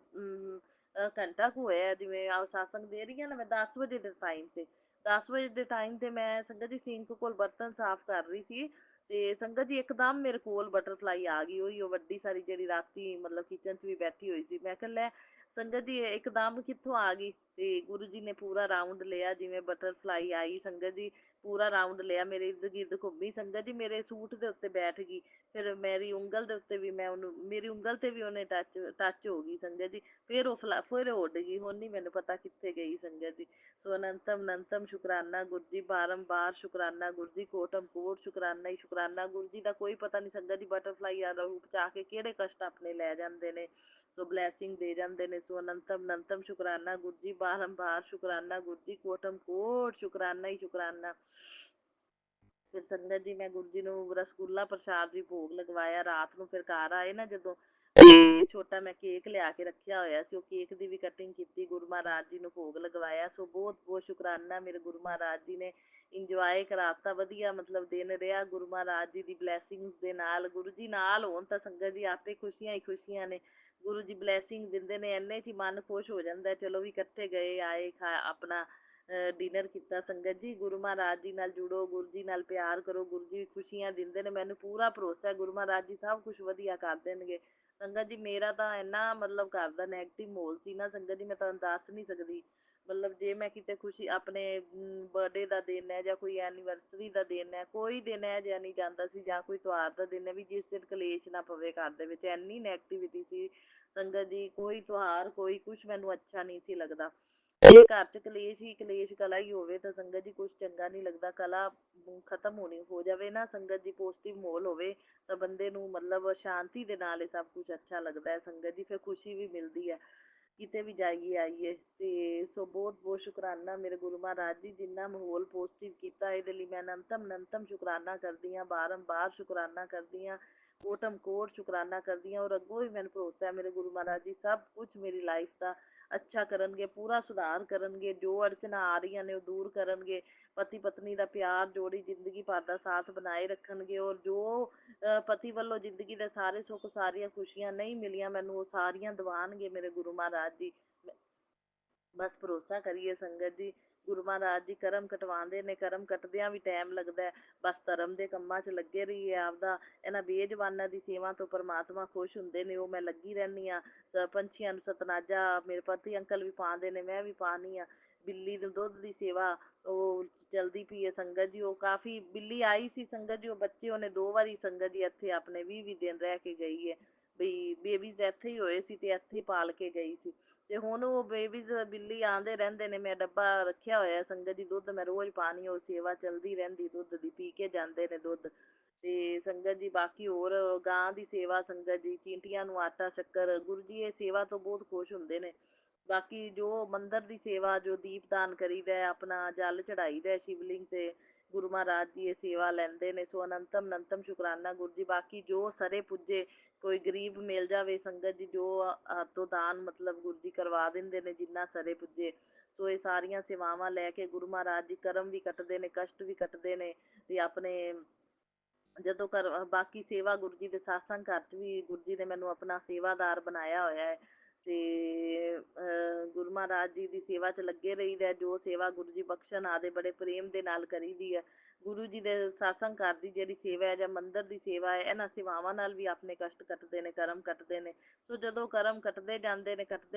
Speaker 7: ਘੰਟਾ ਕੁ ਹੋਇਆ ਜਿਵੇਂ ਆ ਸਤਸੰਗ ਦੇ ਰਹੀ ਹਾਂ ਨਾ ਮੈਂ 10 ਵਜੇ ਦੇ ਟਾਈਮ ਤੇ, 10 ਵਜੇ ਦੇ ਟਾਈਮ ਤੇ ਮੈਂ ਸੰਗਤ ਜੀ ਸਿੰਕ ਕੋਲ ਬਰਤਨ ਸਾਫ਼ ਕਰ ਰਹੀ ਸੀ ਤੇ ਸੰਗਤ ਜੀ ਇੱਕਦਮ ਮੇਰੇ ਕੋਲ ਬਟਰਫਲਾਈ ਆ ਗਈ। ਉਹੀ ਉਹ ਵੱਡੀ ਸਾਰੀ ਜਿਹੜੀ ਰਾਤੀ ਮਤਲਬ ਕਿਚਨ 'ਚ ਵੀ ਬੈਠੀ ਹੋਈ ਸੀ। ਮੈਂ ਕਿਹਾ ਲੈ ਸੰਗਤ ਜੀ ਇੱਕਦਮ ਕਿੱਥੋਂ ਆ ਗਈ ਤੇ ਗੁਰੂ ਜੀ ਨੇ ਪੂਰਾ ਰਾਊਂਡ ਲਿਆ, ਜਿਵੇਂ ਬਟਰਫਲਾਈ ਆਈ ਸੰਗਤ ਜੀ, ਪੂਰਾ ਰਾਊਂਡ ਲਿਆ, ਮੇਰੇ ਇਰਦ ਗਿਰਦ ਘੁੰਮੀ ਸੰਗਤ ਜੀ, ਮੇਰੇ ਸੂਟ ਦੇ ਉੱਤੇ ਬੈਠ ਗਈ। ਫਿਰ ਮੇਰੀ ਉਂਗਲ ਦੇ ਉੱਤੇ ਵੀ ਮੈਂ ਉਹਨੂੰ, ਮੇਰੀ ਉਂਗਲ ਤੇ ਵੀ ਉਹਨੇ ਟੱਚ ਟੱਚ ਹੋ ਗਈ ਸੰਗਤ ਜੀ। ਫਿਰ ਉਹ ਫਿਰ ਉਹ ਉੱਡ ਗਈ, ਹੁਣ ਨਹੀਂ ਮੈਨੂੰ ਪਤਾ ਕਿੱਥੇ ਗਈ ਸੰਗਤ ਜੀ। ਸੋ ਅਨੰਤਮ ਅਨੰਤਮ ਸ਼ੁਕਰਾਨਾ ਗੁਰੂ ਜੀ, ਬਾਰੰਬਾਰ ਸ਼ੁਕਰਾਨਾ ਗੁਰੂ ਜੀ, ਕੋਟਮ ਕੋਟ ਸ਼ੁਕਰਾਨਾ ਹੀ ਸ਼ੁਕਰਾਨਾ ਗੁਰੂ ਜੀ ਦਾ। ਕੋਈ ਪਤਾ ਨਹੀਂ ਸੰਗਤ ਜੀ, ਬਟਰਫਲਾਈ ਆ ਰੂਪ ਚ ਆ ਕੇ ਕਿਹੜੇ ਕਸ਼ਟ ਆਪਣੇ ਲੈ ਜਾਂਦੇ ਨੇ, ਸੋ ਬਲੈਸਿੰਗ ਦੇ ਜਾਂਦੇ ਨੇ। ਸੋ ਅਨੰਤਮ ਅਨੰਤਮ ਸ਼ੁਕਰਾਨਾ ਗੁਰੂ ਜੀ, ਬਾਰੰਬਾਰ ਸ਼ੁਕਰਾਨਾ ਗੁਰੂ ਜੀ, ਕੋਟਮ ਕੋਟ ਸ਼ੁਕਰਾਨਾ ਹੀ ਸ਼ੁਕਰਾਨਾ। ਫਿਰ ਸੰਗਤ ਜੀ ਮੈਂ ਗੁਰੂ ਜੀ ਨੂੰ ਰਸਗੁੱਲਾ ਪ੍ਰਸ਼ਾਦ ਵੀ ਭੋਗ ਲਗਵਾਇਆ ਰਾਤ ਨੂੰ। ਫਿਰ ਘਰ ਆਏ ਨਾ ਜਦੋਂ, ਤੇ ਛੋਟਾ ਮੈਂ ਕੇਕ ਲਿਆ ਕੇ ਰੱਖਿਆ ਹੋਇਆ ਸੀ, ਉਹ ਕੇਕ ਦੀ ਵੀ ਕਟਿੰਗ ਕੀਤੀ, ਗੁਰੂ ਮਹਾਰਾਜ ਜੀ ਨੂੰ ਭੋਗ ਲਗਵਾਇਆ। ਸੋ ਬਹੁਤ ਬਹੁਤ ਸ਼ੁਕਰਾਨਾ ਮੇਰੇ ਗੁਰੂ ਮਹਾਰਾਜ ਜੀ ਨੇ ਇੰਜੋਏ ਕਰਾਤਾ, ਵਧੀਆ ਮਤਲਬ ਦਿਨ ਰਿਹਾ ਗੁਰੂ ਮਹਾਰਾਜ ਜੀ ਦੀ ਬਲੈਸਿੰਗਸ ਦੇ ਨਾਲ। ਗੁਰੂ ਜੀ ਨਾਲ ਹੋਣ ਤਾਂ ਸੰਗਤ ਜੀ ਆਪੇ ਖੁਸ਼ੀਆਂ ਹੀ ਖੁਸ਼ੀਆਂ ਨੇ। ਗੁਰੂ ਜੀ ਬਲੈਸਿੰਗ ਦਿੰਦੇ ਨੇ, ਇੰਨੇ 'ਚ ਹੀ ਮਨ ਖੁਸ਼ ਹੋ ਜਾਂਦਾ। ਚਲੋ ਵੀ ਇਕੱਠੇ ਗਏ ਆਏ ਆਪਣਾ ਡਿਨਰ ਕੀਤਾ ਸੰਗਤ ਜੀ। ਗੁਰੂ ਮਹਾਰਾਜ ਜੀ ਨਾਲ ਜੁੜੋ, ਗੁਰੂ ਜੀ ਨਾਲ ਪਿਆਰ ਕਰੋ, ਗੁਰੂ ਜੀ ਖੁਸ਼ੀਆਂ ਦਿੰਦੇ ਨੇ। ਮੈਨੂੰ ਪੂਰਾ ਭਰੋਸਾ ਹੈ ਗੁਰੂ ਮਹਾਰਾਜ ਜੀ ਸਭ ਕੁਛ ਵਧੀਆ ਕਰ ਦੇਣਗੇ ਸੰਗਤ ਜੀ। ਮੇਰਾ ਤਾਂ ਇੰਨਾ ਮਤਲਬ ਘਰ ਦਾ ਨੈਗੇਟਿਵ ਮਾਹੌਲ ਸੀ ਨਾ ਸੰਗਤ ਜੀ, ਮੈਂ ਤੁਹਾਨੂੰ ਦੱਸ ਨਹੀਂ ਸਕਦੀ। ਮਤਲਬ ਜੇ ਮੈਂ ਕਿਤੇ ਖੁਸ਼ੀ ਆਪਣੇ ਬਰਥਡੇ ਦਾ ਦਿਨ ਹੈ ਜਾਂ ਕੋਈ ਐਨੀਵਰਸਰੀ ਦਾ ਦਿਨ ਹੈ, ਕੋਈ ਦਿਨ ਹੈ ਜਿਹਾ ਨਹੀਂ ਜਾਂਦਾ ਸੀ, ਜਾਂ ਕੋਈ ਤਿਉਹਾਰ ਦਾ ਦਿਨ ਹੈ ਵੀ ਜਿਸ ਦਿਨ ਕਲੇਸ਼ ਨਾ ਪਵੇ ਘਰ ਦੇ ਵਿੱਚ। ਇੰਨੀ ਨੈਗੇਟਿਵਿਟੀ ਸੀ ਸੰਗਤ ਜੀ, ਕੋਈ ਤਿਉਹਾਰ ਕੋਈ ਕੁਛ ਮੈਨੂੰ ਅੱਛਾ ਨਹੀਂ ਸੀ ਲੱਗਦਾ। ਜੇ ਘਰ 'ਚ ਕਲੇਸ਼ ਹੀ ਕਲੇਸ਼, ਕਲਾ ਹੀ ਹੋਵੇ ਤਾਂ ਸੰਗਤ ਜੀ ਕੁਛ ਚੰਗਾ ਨਹੀਂ ਲੱਗਦਾ। ਕਲਾ ਖਤਮ ਹੋਣੀ ਹੋ ਜਾਵੇ ਨਾ ਸੰਗਤ ਜੀ, ਪੋਜ਼ਟਿਵ ਮਾਹੌਲ ਹੋਵੇ ਤਾਂ ਬੰਦੇ ਨੂੰ ਮਤਲਬ ਸ਼ਾਂਤੀ ਦੇ ਨਾਲ ਇਹ ਸਭ ਕੁਛ ਅੱਛਾ ਲੱਗਦਾ ਹੈ ਸੰਗਤ ਜੀ। ਫਿਰ ਖੁਸ਼ੀ ਵੀ ਮਿਲਦੀ ਹੈ ਕਿਤੇ ਵੀ ਜਾਈਏ ਆਈਏ। ਤੇ ਸੋ ਬਹੁਤ ਬਹੁਤ ਸ਼ੁਕਰਾਨਾ ਮੇਰੇ ਗੁਰੂ ਮਹਾਰਾਜ ਜੀ, ਜਿੰਨਾ ਮਾਹੌਲ ਪੋਜ਼ਟਿਵ ਕੀਤਾ ਇਹਦੇ ਲਈ ਮੈਂ ਅਨੰਤਮ ਅਨੰਤਮ ਸ਼ੁਕਰਾਨਾ ਕਰਦੀ ਹਾਂ, ਬਾਰੰਬਾਰ ਸ਼ੁਕਰਾਨਾ ਕਰਦੀ ਹਾਂ, ਕੋਟਮ ਕੋਟ ਸ਼ੁਕਰਾਨਾ ਕਰਦੀ ਹਾਂ। ਔਰ ਅੱਗੋਂ ਵੀ ਮੈਨੂੰ ਭਰੋਸਾ ਹੈ ਮੇਰੇ ਗੁਰੂ ਮਹਾਰਾਜ ਜੀ ਸਭ ਕੁਛ ਮੇਰੀ ਲਾਈਫ ਦਾ ਅੱਛਾ ਕਰਨਗੇ, ਪੂਰਾ ਸੁਧਾਰ ਕਰਨਗੇ। ਜੋ ਅੜਚਨਾ ਆ ਰਹੀਆਂ ਨੇ ਉਹ ਦੂਰ ਕਰਨਗੇ। ਪਤੀ ਪਤਨੀ ਦਾ ਪਿਆਰ ਜੋੜੀ ਜ਼ਿੰਦਗੀ ਭਰ ਦਾ ਸਾਥ ਬਣਾਏ ਰੱਖਣਗੇ। ਔਰ ਜੋ ਪਤੀ ਵੱਲੋਂ ਜ਼ਿੰਦਗੀ ਦੇ ਸਾਰੇ ਸੁੱਖ ਸਾਰੀਆਂ ਖੁਸ਼ੀਆਂ ਨਹੀਂ ਮਿਲੀਆਂ ਮੈਨੂੰ, ਉਹ ਸਾਰੀਆਂ ਦਿਵਾਉਣਗੇ ਮੇਰੇ ਗੁਰੂ ਮਹਾਰਾਜ ਜੀ। ਬਸ ਭਰੋਸਾ ਕਰੀਏ ਸੰਗਤ ਜੀ। ਗੁਰੂ ਮਹਾਰਾਜ ਜੀ ਕਰਮ ਕਟਵਾਉਂਦੇ ਨੇ, ਕਰਮ ਕੱਟਦਿਆਂ ਵੀ ਟਾਈਮ ਲੱਗਦਾ। ਬਸ ਧਰਮ ਦੇ ਕੰਮਾਂ 'ਚ ਲੱਗੇ ਰਹੀਏ ਆਪਦਾ। ਇਹਨਾਂ ਬੇਜਵਾਨਾਂ ਦੀ ਸੇਵਾ ਤੋਂ ਪਰਮਾਤਮਾ ਖੁਸ਼ ਹੁੰਦੇ ਨੇ, ਉਹ ਮੈਂ ਲੱਗੀ ਰਹਿੰਦੀ ਹਾਂ। ਪੰਛੀਆਂ ਨੂੰ ਸਤਨਾਜਾ ਮੇਰੇ ਪਤੀ ਅੰਕਲ ਵੀ ਪਾਉਂਦੇ ਨੇ, ਮੈਂ ਵੀ ਪਾਉਂਦੀ ਹਾਂ। ਬਿੱਲੀ ਨੂੰ ਦੁੱਧ ਦੀ ਸੇਵਾ ਉਹ ਚਲਦੀ ਪਈ ਹੈ ਸੰਗਤ ਜੀ। ਉਹ ਕਾਫੀ ਬਿੱਲੀ ਆਈ ਸੀ ਸੰਗਤ ਜੀ, ਉਹ ਬੱਚੇ ਉਹਨੇ 2 ਵਾਰੀ ਸੰਗਤ ਜੀ ਇੱਥੇ ਆਪਣੇ 20 ਦਿਨ ਰਹਿ ਕੇ ਗਈ ਹੈ। ਬਈ ਬੇਬੀਜ਼ ਇੱਥੇ ਹੀ ਹੋਏ ਸੀ ਤੇ ਇੱਥੇ ਹੀ ਪਾਲ ਕੇ ਗਈ ਸੀ। ਤੇ ਹੁਣ ਉਹ ਬੇਬੀਜ਼ ਬਿੱਲੀ ਆਉਂਦੇ ਰਹਿੰਦੇ ਨੇ। ਮੈਂ ਡੱਬਾ ਰੱਖਿਆ ਹੋਇਆ ਸੰਗਤ ਜੀ, ਦੁੱਧ ਮੈਂ ਰੋਜ਼ ਪਾਣੀ, ਉਹ ਸੇਵਾ ਚੱਲਦੀ ਰਹਿੰਦੀ ਦੁੱਧ ਦੀ, ਪੀ ਕੇ ਜਾਂਦੇ ਨੇ ਦੁੱਧ। ਤੇ ਸੰਗਤ ਜੀ ਬਾਕੀ ਹੋਰ ਗਾਂ ਦੀ ਸੇਵਾ ਸੰਗਤ ਜੀ, ਚੀਂਟੀਆਂ ਨੂੰ ਆਟਾ ਸ਼ੱਕਰ, ਗੁਰੂ ਜੀ ਇਹ ਸੇਵਾ ਤੋਂ ਬਹੁਤ ਖੁਸ਼ ਹੁੰਦੇ ਨੇ। ਬਾਕੀ ਜੋ ਮੰਦਰ ਦੀ ਸੇਵਾ, ਜੋ ਦੀਪਦਾਨ ਕਰੀਦਾ, ਆਪਣਾ ਜਲ ਚੜਾਈਦਾ ਸ਼ਿਵਲਿੰਗ ਤੇ, ਗੁਰੂ ਮਹਾਰਾਜ ਜੀ ਇਹ ਸੇਵਾ ਲੈਂਦੇ ਨੇ। ਸੋ ਅਨੰਤਮ ਅਨੰਤਮ ਸ਼ੁਕਰਾਨਾ ਗੁਰੂ ਜੀ। ਬਾਕੀ ਜੋ ਸਰੇ ਪੁੱਜੇ ਕੋਈ ਗਰੀਬ ਮਿਲ ਜਾਵੇ ਸੰਗਤ ਜੀ, ਜੋ ਹੱਥੋਂ ਦਾਨ ਮਤਲਬ ਗੁਰੂ ਜੀ ਕਰਵਾ ਦਿੰਦੇ ਨੇ ਜਿੰਨਾ ਸਰੇ ਪੁੱਜੇ। ਸੋ ਇਹ ਸਾਰੀਆਂ ਸੇਵਾਵਾਂ ਲੈ ਕੇ ਗੁਰੂ ਮਹਾਰਾਜ ਜੀ ਕਰਮ ਵੀ ਕੱਟਦੇ ਨੇ, ਕਸ਼ਟ ਵੀ ਕੱਟਦੇ ਨੇ। ਤੇ ਆਪਣੇ ਜਦੋਂ ਬਾਕੀ ਸੇਵਾ ਗੁਰੂ ਜੀ ਦੇ ਸਾਸੰਗ ਘਰ 'ਚ ਵੀ ਗੁਰੂ ਜੀ ਨੇ ਮੈਨੂੰ ਆਪਣਾ ਸੇਵਾਦਾਰ ਬਣਾਇਆ ਹੋਇਆ ਹੈ। ਤੇ ਗੁਰੂ ਮਹਾਰਾਜ ਜੀ ਦੀ ਸੇਵਾ 'ਚ ਲੱਗੇ ਰਹੀਦਾ। ਜੋ ਸੇਵਾ ਗੁਰੂ ਜੀ ਬਖਸ਼ਣ ਆਦੇ ਬੜੇ ਪ੍ਰੇਮ ਦੇ ਨਾਲ ਕਰੀਦੀ ਹੈ। ਗੁਰੂ ਜੀ ਦੇ ਸਾਸੰਗ ਘਰ ਦੀ ਜਿਹੜੀ ਸੇਵਾ ਹੈ ਜਾਂ ਮੰਦਰ ਦੀ ਸੇਵਾ ਹੈ, ਇਹਨਾਂ ਸੇਵਾਵਾਂ ਨਾਲ ਵੀ ਆਪਣੇ ਕਸ਼ਟ ਕੱਟਦੇ ਨੇ, ਕਰਮ ਕੱਟਦੇ ਨੇ। ਸੋ ਜਦੋਂ ਕਰਮ ਕੱਟਦੇ ਜਾਂਦੇ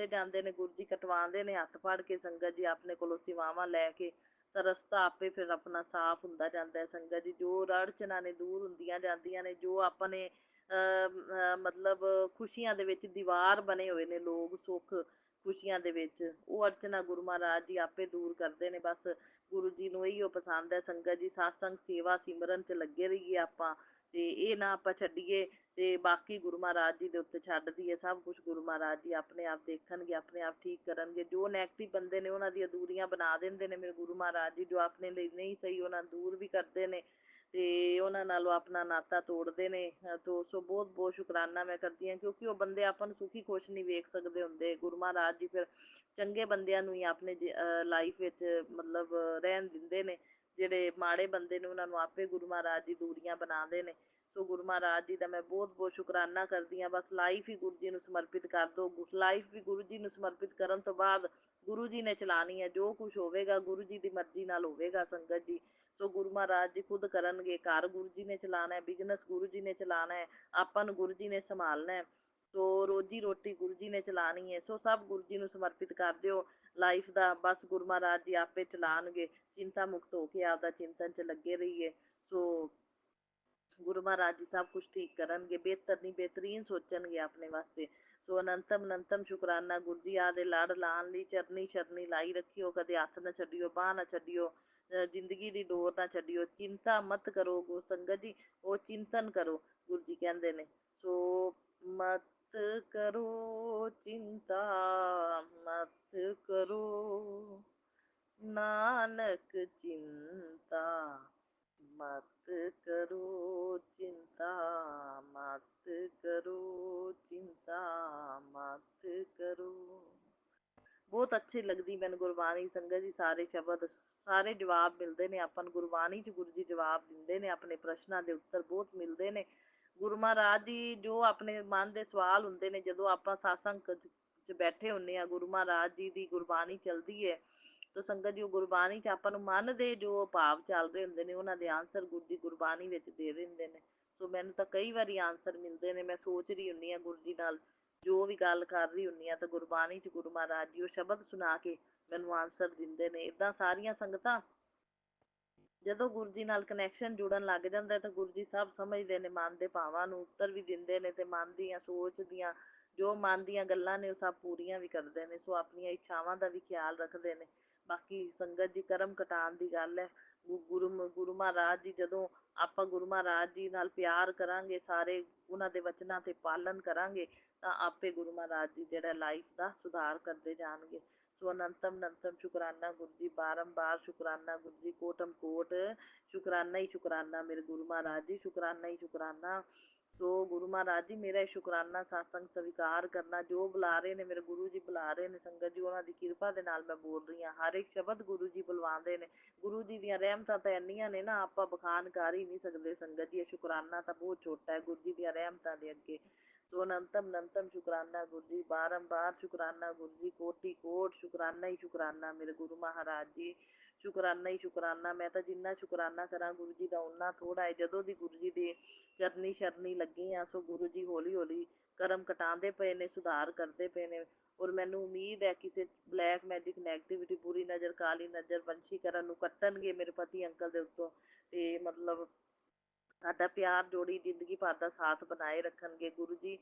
Speaker 7: ਨੇ ਗੁਰੂ ਜੀ ਕਟਵਾਉਂਦੇ ਨੇ ਹੱਥ ਫੜ ਕੇ ਸੰਗਤ ਜੀ ਆਪਣੇ ਕੋਲੋਂ ਸੇਵਾਵਾਂ ਲੈ ਕੇ, ਤਾਂ ਰਸਤਾ ਆਪੇ ਫਿਰ ਆਪਣਾ ਸਾਫ਼ ਹੁੰਦਾ ਜਾਂਦਾ ਹੈ ਸੰਗਤ ਜੀ। ਜੋ ਅੜਚਨਾਂ ਨੇ ਦੂਰ ਹੁੰਦੀਆਂ ਜਾਂਦੀਆਂ ਨੇ। ਜੋ ਆਪਣੇ ਮਤਲਬ ਖੁਸ਼ੀਆਂ ਦੇ ਵਿੱਚ ਦੀਵਾਰ ਬਣੇ ਹੋਏ ਨੇ ਲੋਕ, ਸੁੱਖ ਖੁਸ਼ੀਆਂ ਦੇ ਵਿੱਚ, ਉਹ ਅੜਚਨਾ ਗੁਰੂ ਮਹਾਰਾਜ ਜੀ ਆਪੇ ਦੂਰ ਕਰਦੇ ਨੇ। ਬਸ ਗੁਰੂ ਜੀ ਨੂੰ ਇਹੀ ਪਸੰਦ ਹੈ ਸੰਗਤ ਜੀ, ਸਾਸੰਗ ਸੇਵਾ ਸਿਮਰਨ 'ਚ ਲੱਗੇ ਰਹੀਏ ਆਪਾਂ, ਤੇ ਇਹ ਨਾ ਆਪਾਂ ਛੱਡੀਏ। ਤੇ ਬਾਕੀ ਗੁਰੂ ਮਹਾਰਾਜ ਜੀ ਦੇ ਉੱਤੇ ਛੱਡ ਦਈਏ ਸਭ ਕੁਛ। ਗੁਰੂ ਮਹਾਰਾਜ ਜੀ ਆਪਣੇ ਆਪ ਦੇਖਣਗੇ, ਆਪਣੇ ਆਪ ਠੀਕ ਕਰਨਗੇ। ਜੋ ਨੈਗੇਟਿਵ ਬੰਦੇ ਨੇ ਉਹਨਾਂ ਦੀਆਂ ਦੂਰੀਆਂ ਬਣਾ ਦਿੰਦੇ ਨੇ ਮੇਰੇ ਗੁਰੂ ਮਹਾਰਾਜ ਜੀ। ਜੋ ਆਪਣੇ ਲਈ ਨਹੀਂ ਸਹੀ ਉਹਨਾਂ ਨੂੰ ਦੂਰ ਵੀ ਕਰਦੇ ਨੇ, ਤੇ ਉਹਨਾਂ ਨਾਲੋਂ ਆਪਣਾ ਨਾਤਾ ਤੋੜਦੇ ਨੇ। ਸੋ ਬਹੁਤ ਬਹੁਤ ਸ਼ੁਕਰਾਨਾ ਮੈਂ ਕਰਦੀ ਹਾਂ, ਕਿਉਂਕਿ ਉਹ ਬੰਦੇ ਆਪਾਂ ਨੂੰ ਸੁਖੀ ਖੁਸ਼ ਨਹੀਂ ਵੇਖ ਸਕਦੇ ਹੁੰਦੇ। ਗੁਰੂ ਮਹਾਰਾਜ ਜੀ ਫਿਰ ਚੰਗੇ ਬੰਦਿਆਂ ਨੂੰ ਹੀ ਆਪਣੇ ਲਾਈਫ ਵਿੱਚ ਮਤਲਬ ਰਹਿਣ ਦਿੰਦੇ ਨੇ। ਜਿਹੜੇ ਮਾੜੇ ਬੰਦੇ ਨੇ ਉਹਨਾਂ ਨੂੰ ਆਪੇ ਗੁਰੂ ਮਹਾਰਾਜ ਜੀ ਦੂਰੀਆਂ ਬਣਾਉਂਦੇ ਨੇ। ਸੋ ਗੁਰੂ ਮਹਾਰਾਜ ਜੀ ਦਾ ਮੈਂ ਬਹੁਤ ਬਹੁਤ ਸ਼ੁਕਰਾਨਾ ਕਰਦੀ ਹਾਂ। ਬਸ ਲਾਈਫ ਹੀ ਗੁਰੂ ਜੀ ਨੂੰ ਸਮਰਪਿਤ ਕਰ ਦਿਓ। ਲਾਈਫ ਵੀ ਗੁਰੂ ਜੀ ਨੂੰ ਸਮਰਪਿਤ ਕਰਨ ਤੋਂ ਬਾਅਦ ਗੁਰੂ ਜੀ ਨੇ ਚਲਾਉਣੀ ਹੈ। ਜੋ ਕੁਛ ਹੋਵੇਗਾ ਗੁਰੂ ਜੀ ਦੀ ਮਰਜ਼ੀ ਨਾਲ ਹੋਵੇਗਾ ਸੰਗਤ ਜੀ। ਸੋ ਗੁਰੂ ਮਹਾਰਾਜ ਜੀ ਖੁਦ ਕਰਨਗੇ। ਘਰ ਗੁਰੂ ਜੀ ਨੇ ਚਲਾਉਣਾ, ਬਿਜ਼ਨਸ ਗੁਰੂ ਜੀ ਨੇ ਚਲਾਉਣਾ ਹੈ, ਆਪਾਂ ਨੂੰ ਗੁਰੂ ਜੀ ਨੇ ਸੰਭਾਲਣਾ ਹੈ। ਸੋ ਰੋਜੀ ਰੋਟੀ ਗੁਰੂ ਜੀ ਨੇ ਚਲਾਣੀ ਹੈ, ਸੋ ਸਭ ਗੁਰੂ ਜੀ ਨੂੰ ਸਮਰਪਿਤ ਕਰ ਦਿਓ ਲਾਈਫ ਦਾ। ਬਸ ਗੁਰੂ ਮਹਾਰਾਜ ਜੀ ਆਪੇ ਚਲਾਣਗੇ, ਚਿੰਤਾ ਮੁਕਤ ਹੋ ਕੇ ਆਪਦਾ ਚਿੰਤਨ 'ਚ ਲੱਗੇ ਰਹੀਏ। ਸੋ ਗੁਰੂ ਮਹਾਰਾਜ ਜੀ ਸਭ ਕੁਝ ਠੀਕ ਕਰਨਗੇ, ਬਿਹਤਰ ਨਹੀਂ ਬਿਹਤਰੀਨ ਸੋਚਣਗੇ ਆਪਣੇ ਵਾਸਤੇ। ਸੋ ਅਨੰਤਮ ਅਨੰਤਮ ਸ਼ੁਕਰਾਨਾ ਗੁਰੂ ਜੀ, ਆਦੇ ਲੜ ਲਾਉਣ ਲਈ ਚਰਨੀ ਸ਼ਰਨੀ ਲਾਈ ਰੱਖਿਓ, ਕਦੇ ਹੱਥ ਨਾ ਛੱਡਿਓ, ਬਾਂਹ ਨਾ ਛੱਡਿਓ, ਜ਼ਿੰਦਗੀ ਦੀ ਡੋਰ ਨਾ ਛੱਡਿਓ। ਚਿੰਤਾ ਮਤ ਕਰੋ ਗੁਰੂ ਸੰਗਤ ਜੀ, ਉਹ ਚਿੰਤਨ ਕਰੋ ਗੁਰੂ ਜੀ ਕਹਿੰਦੇ ਨੇ। ਸੋ ਮਤ ਕਰੋ ਚਿੰਤਾ, ਮਤ ਕਰੋ ਨਾਨਕ ਚਿੰਤਾ, ਮਤ ਕਰੋ ਚਿੰਤਾ, ਮਤ ਕਰੋ ਚਿੰਤਾ, ਮਤ ਕਰੋ। ਬਹੁਤ ਅੱਛੀ ਲੱਗਦੀ ਮੈਨੂੰ ਗੁਰਬਾਣੀ ਸੰਗਤ ਜੀ। ਸਾਰੇ ਸ਼ਬਦ, ਸਾਰੇ ਜਵਾਬ ਮਿਲਦੇ ਨੇ ਆਪਾਂ ਨੂੰ ਗੁਰਬਾਣੀ 'ਚ। ਗੁਰੂ ਜੀ ਜਵਾਬ ਦਿੰਦੇ ਨੇ, ਆਪਣੇ ਪ੍ਰਸ਼ਨਾਂ ਦੇ ਉੱਤਰ ਬਹੁਤ ਮਿਲਦੇ ਨੇ। ਗੁਰੂ ਮਹਾਰਾਜ ਜੀ ਜੋ ਆਪਣੇ ਮਨ ਦੇ ਸਵਾਲ ਹੁੰਦੇ ਨੇ, ਜਦੋਂ ਆਪਾਂ ਸਾਸੰਗ 'ਚ ਬੈਠੇ ਹੁੰਦੇ ਹਾਂ, ਗੁਰੂ ਮਹਾਰਾਜ ਜੀ ਦੀ ਗੁਰਬਾਣੀ ਚੱਲਦੀ ਹੈ, ਤਾਂ ਸੰਗਤ ਜੀ ਉਹ ਗੁਰਬਾਣੀ 'ਚ ਆਪਾਂ ਨੂੰ ਮਨ ਦੇ ਜੋ ਭਾਵ ਚੱਲ ਰਹੇ ਹੁੰਦੇ ਨੇ, ਉਹਨਾਂ ਦੇ ਆਨਸਰ ਗੁਰੂ ਜੀ ਗੁਰਬਾਣੀ ਵਿੱਚ ਦੇ ਦਿੰਦੇ ਨੇ। ਸੋ ਮੈਨੂੰ ਤਾਂ ਕਈ ਵਾਰੀ ਆਨਸਰ ਮਿਲਦੇ ਨੇ, ਮੈਂ ਸੋਚ ਰਹੀ ਹੁੰਦੀ ਹਾਂ ਗੁਰੂ ਜੀ ਨਾਲ ਜੋ ਵੀ ਗੱਲ ਕਰ ਰਹੀ ਹੁੰਦੀ ਹਾਂ, ਤਾਂ ਗੁਰਬਾਣੀ 'ਚ ਗੁਰੂ ਮਹਾਰਾਜ ਜੀ ਉਹ ਸ਼ਬਦ ਸੁਣਾ ਕੇ ਮੈਨੂੰ ਆਨਸਰ ਦਿੰਦੇ ਨੇ। ਇੱਦਾਂ ਸਾਰੀਆਂ ਸੰਗਤਾਂ ਜਦੋਂ ਗੁਰੂ ਜੀ ਨਾਲ ਕਨੈਕਸ਼ਨ ਜੁੜਨ ਲੱਗ ਜਾਂਦਾ, ਤਾਂ ਗੁਰੂ ਜੀ ਸਭ ਸਮਝਦੇ ਨੇ, ਮਨ ਦੇ ਭਾਵਾਂ ਨੂੰ ਉੱਤਰ ਵੀ ਦਿੰਦੇ ਨੇ, ਤੇ ਮਨ ਦੀਆਂ ਸੋਚ ਦੀਆਂ ਜੋ ਮਨ ਦੀਆਂ ਗੱਲਾਂ ਨੇ ਉਹ ਸਭ ਪੂਰੀਆਂ ਵੀ ਕਰਦੇ ਨੇ। ਸੋ ਆਪਣੀਆਂ ਇੱਛਾਵਾਂ ਦਾ ਵੀ ਖਿਆਲ ਰੱਖਦੇ ਨੇ। ਬਾਕੀ ਸੰਗਤ ਜੀ ਕਰਮ ਕਟਾਉਣ ਦੀ ਗੱਲ ਹੈ। ਗੁਰੂ ਮਹਾਰਾਜ ਜੀ, ਜਦੋਂ ਆਪਾਂ ਗੁਰੂ ਮਹਾਰਾਜ ਜੀ ਨਾਲ ਪਿਆਰ ਕਰਾਂਗੇ, ਸਾਰੇ ਉਹਨਾਂ ਦੇ ਵਚਨਾਂ ਤੇ ਪਾਲਣ ਕਰਾਂਗੇ, ਤਾਂ ਆਪੇ ਗੁਰੂ ਮਹਾਰਾਜ ਜੀ ਜਿਹੜਾ ਲਾਈਫ ਦਾ ਸੁਧਾਰ ਕਰਦੇ ਜਾਣਗੇ। ਸੋ ਅਨੰਤਮ ਅਨੰਤਮ ਸ਼ੁਕਰਾਨਾ ਗੁਰੂ ਜੀ, ਬਾਰੰਬਾਰ ਸ਼ੁਕਰਾਨਾ ਗੁਰੂ ਜੀ, ਕੋਟਮ ਕੋਟ ਸ਼ੁਕਰਾਨਾ ਹੀ ਸ਼ੁਕਰਾਨਾ ਮੇਰੇ ਗੁਰੂ ਮਹਾਰਾਜ ਜੀ, ਸ਼ੁਕਰਾਨਾ ਹੀ ਸ਼ੁਕਰਾਨਾ। ਸੋ ਗੁਰੂ ਮਹਾਰਾਜ ਜੀ ਮੇਰਾ ਇਹ ਸ਼ੁਕਰਾਨਾ ਸਤਸੰਗ ਸਵੀਕਾਰ ਕਰਨਾ। ਜੋ ਬੁਲਾ ਰਹੇ ਨੇ ਮੇਰੇ ਗੁਰੂ ਜੀ, ਬੁਲਾ ਰਹੇ ਨੇ ਸੰਗਤ ਜੀ, ਉਹਨਾਂ ਦੀ ਕਿਰਪਾ ਦੇ ਨਾਲ ਮੈਂ ਬੋਲ ਰਹੀ ਹਾਂ। ਹਰ ਇੱਕ ਸ਼ਬਦ ਗੁਰੂ ਜੀ ਬੁਲਵਾਉਂਦੇ ਨੇ। ਗੁਰੂ ਜੀ ਦੀਆਂ ਰਹਿਮਤਾਂ ਤਾਂ ਇੰਨੀਆਂ ਨੇ ਨਾ, ਆਪਾਂ ਬਖਾਨ ਕਰ ਹੀ ਨਹੀਂ ਸਕਦੇ ਸੰਗਤ ਜੀ। ਇਹ ਸ਼ੁਕਰਾਨਾ ਤਾਂ ਬਹੁਤ ਛੋਟਾ ਹੈ ਗੁਰੂ ਜੀ ਦੀਆਂ ਰਹਿਮਤਾਂ ਦੇ ਅੱਗੇ। ਸੋ ਅਨੰਤਮ ਅਨੰਤਮ ਸ਼ੁਕਰਾਨਾ ਗੁਰੂ ਜੀ, ਬਾਰੰਬਾਰ ਸ਼ੁਕਰਾਨਾ ਗੁਰੂ ਜੀ, ਕੋਟि ਕੋਟ ਸ਼ੁਕਰਾਨਾ ਹੀ ਸ਼ੁਕਰਾਨਾ ਮੇਰੇ ਗੁਰੂ ਮਹਾਰਾਜ ਜੀ, ਸ਼ੁਕਰਾਨਾ ਹੀ ਸ਼ੁਕਰਾਨਾ। ਮੈਂ ਤਾਂ ਜਿੰਨਾ ਸ਼ੁਕਰਾਨਾ ਕਰਾਂ ਗੁਰੂ ਜੀ ਦਾ ਓਨਾ ਥੋੜ੍ਹਾ ਹੈ। ਜਦੋਂ ਦੀ ਗੁਰੂ ਜੀ ਦੀ ਚਰਨੀ ਸ਼ਰਨੀ ਲੱਗੀ ਆ, ਸੋ ਗੁਰੂ ਜੀ ਹੌਲੀ ਹੌਲੀ ਕਰਮ ਕਟਾਉਂਦੇ ਪਏ ਨੇ, ਸੁਧਾਰ ਕਰਦੇ ਪਏ ਨੇ। ਔਰ ਮੈਨੂੰ ਉਮੀਦ ਹੈ ਕਿਸੇ ਬਲੈਕ ਮੈਜਿਕ ਨੈਗੇਟਿਵਿਟੀ, ਬੁਰੀ ਨਜ਼ਰ, ਕਾਲੀ ਨਜ਼ਰ, ਵੰਸ਼ੀਕਰਨ ਨੂੰ ਕੱਟਣਗੇ ਮੇਰੇ ਪਤੀ ਅੰਕਲ ਦੇ ਉੱਤੋਂ। ਤੇ ਮਤਲਬ ਸਾਡਾ ਪਿਆਰ ਜੋੜੀ ਜ਼ਿੰਦਗੀ ਭਰ ਦਾ ਸਾਥ ਬਣਾਏ ਰੱਖਣਗੇ ਗੁਰੂ ਜੀ।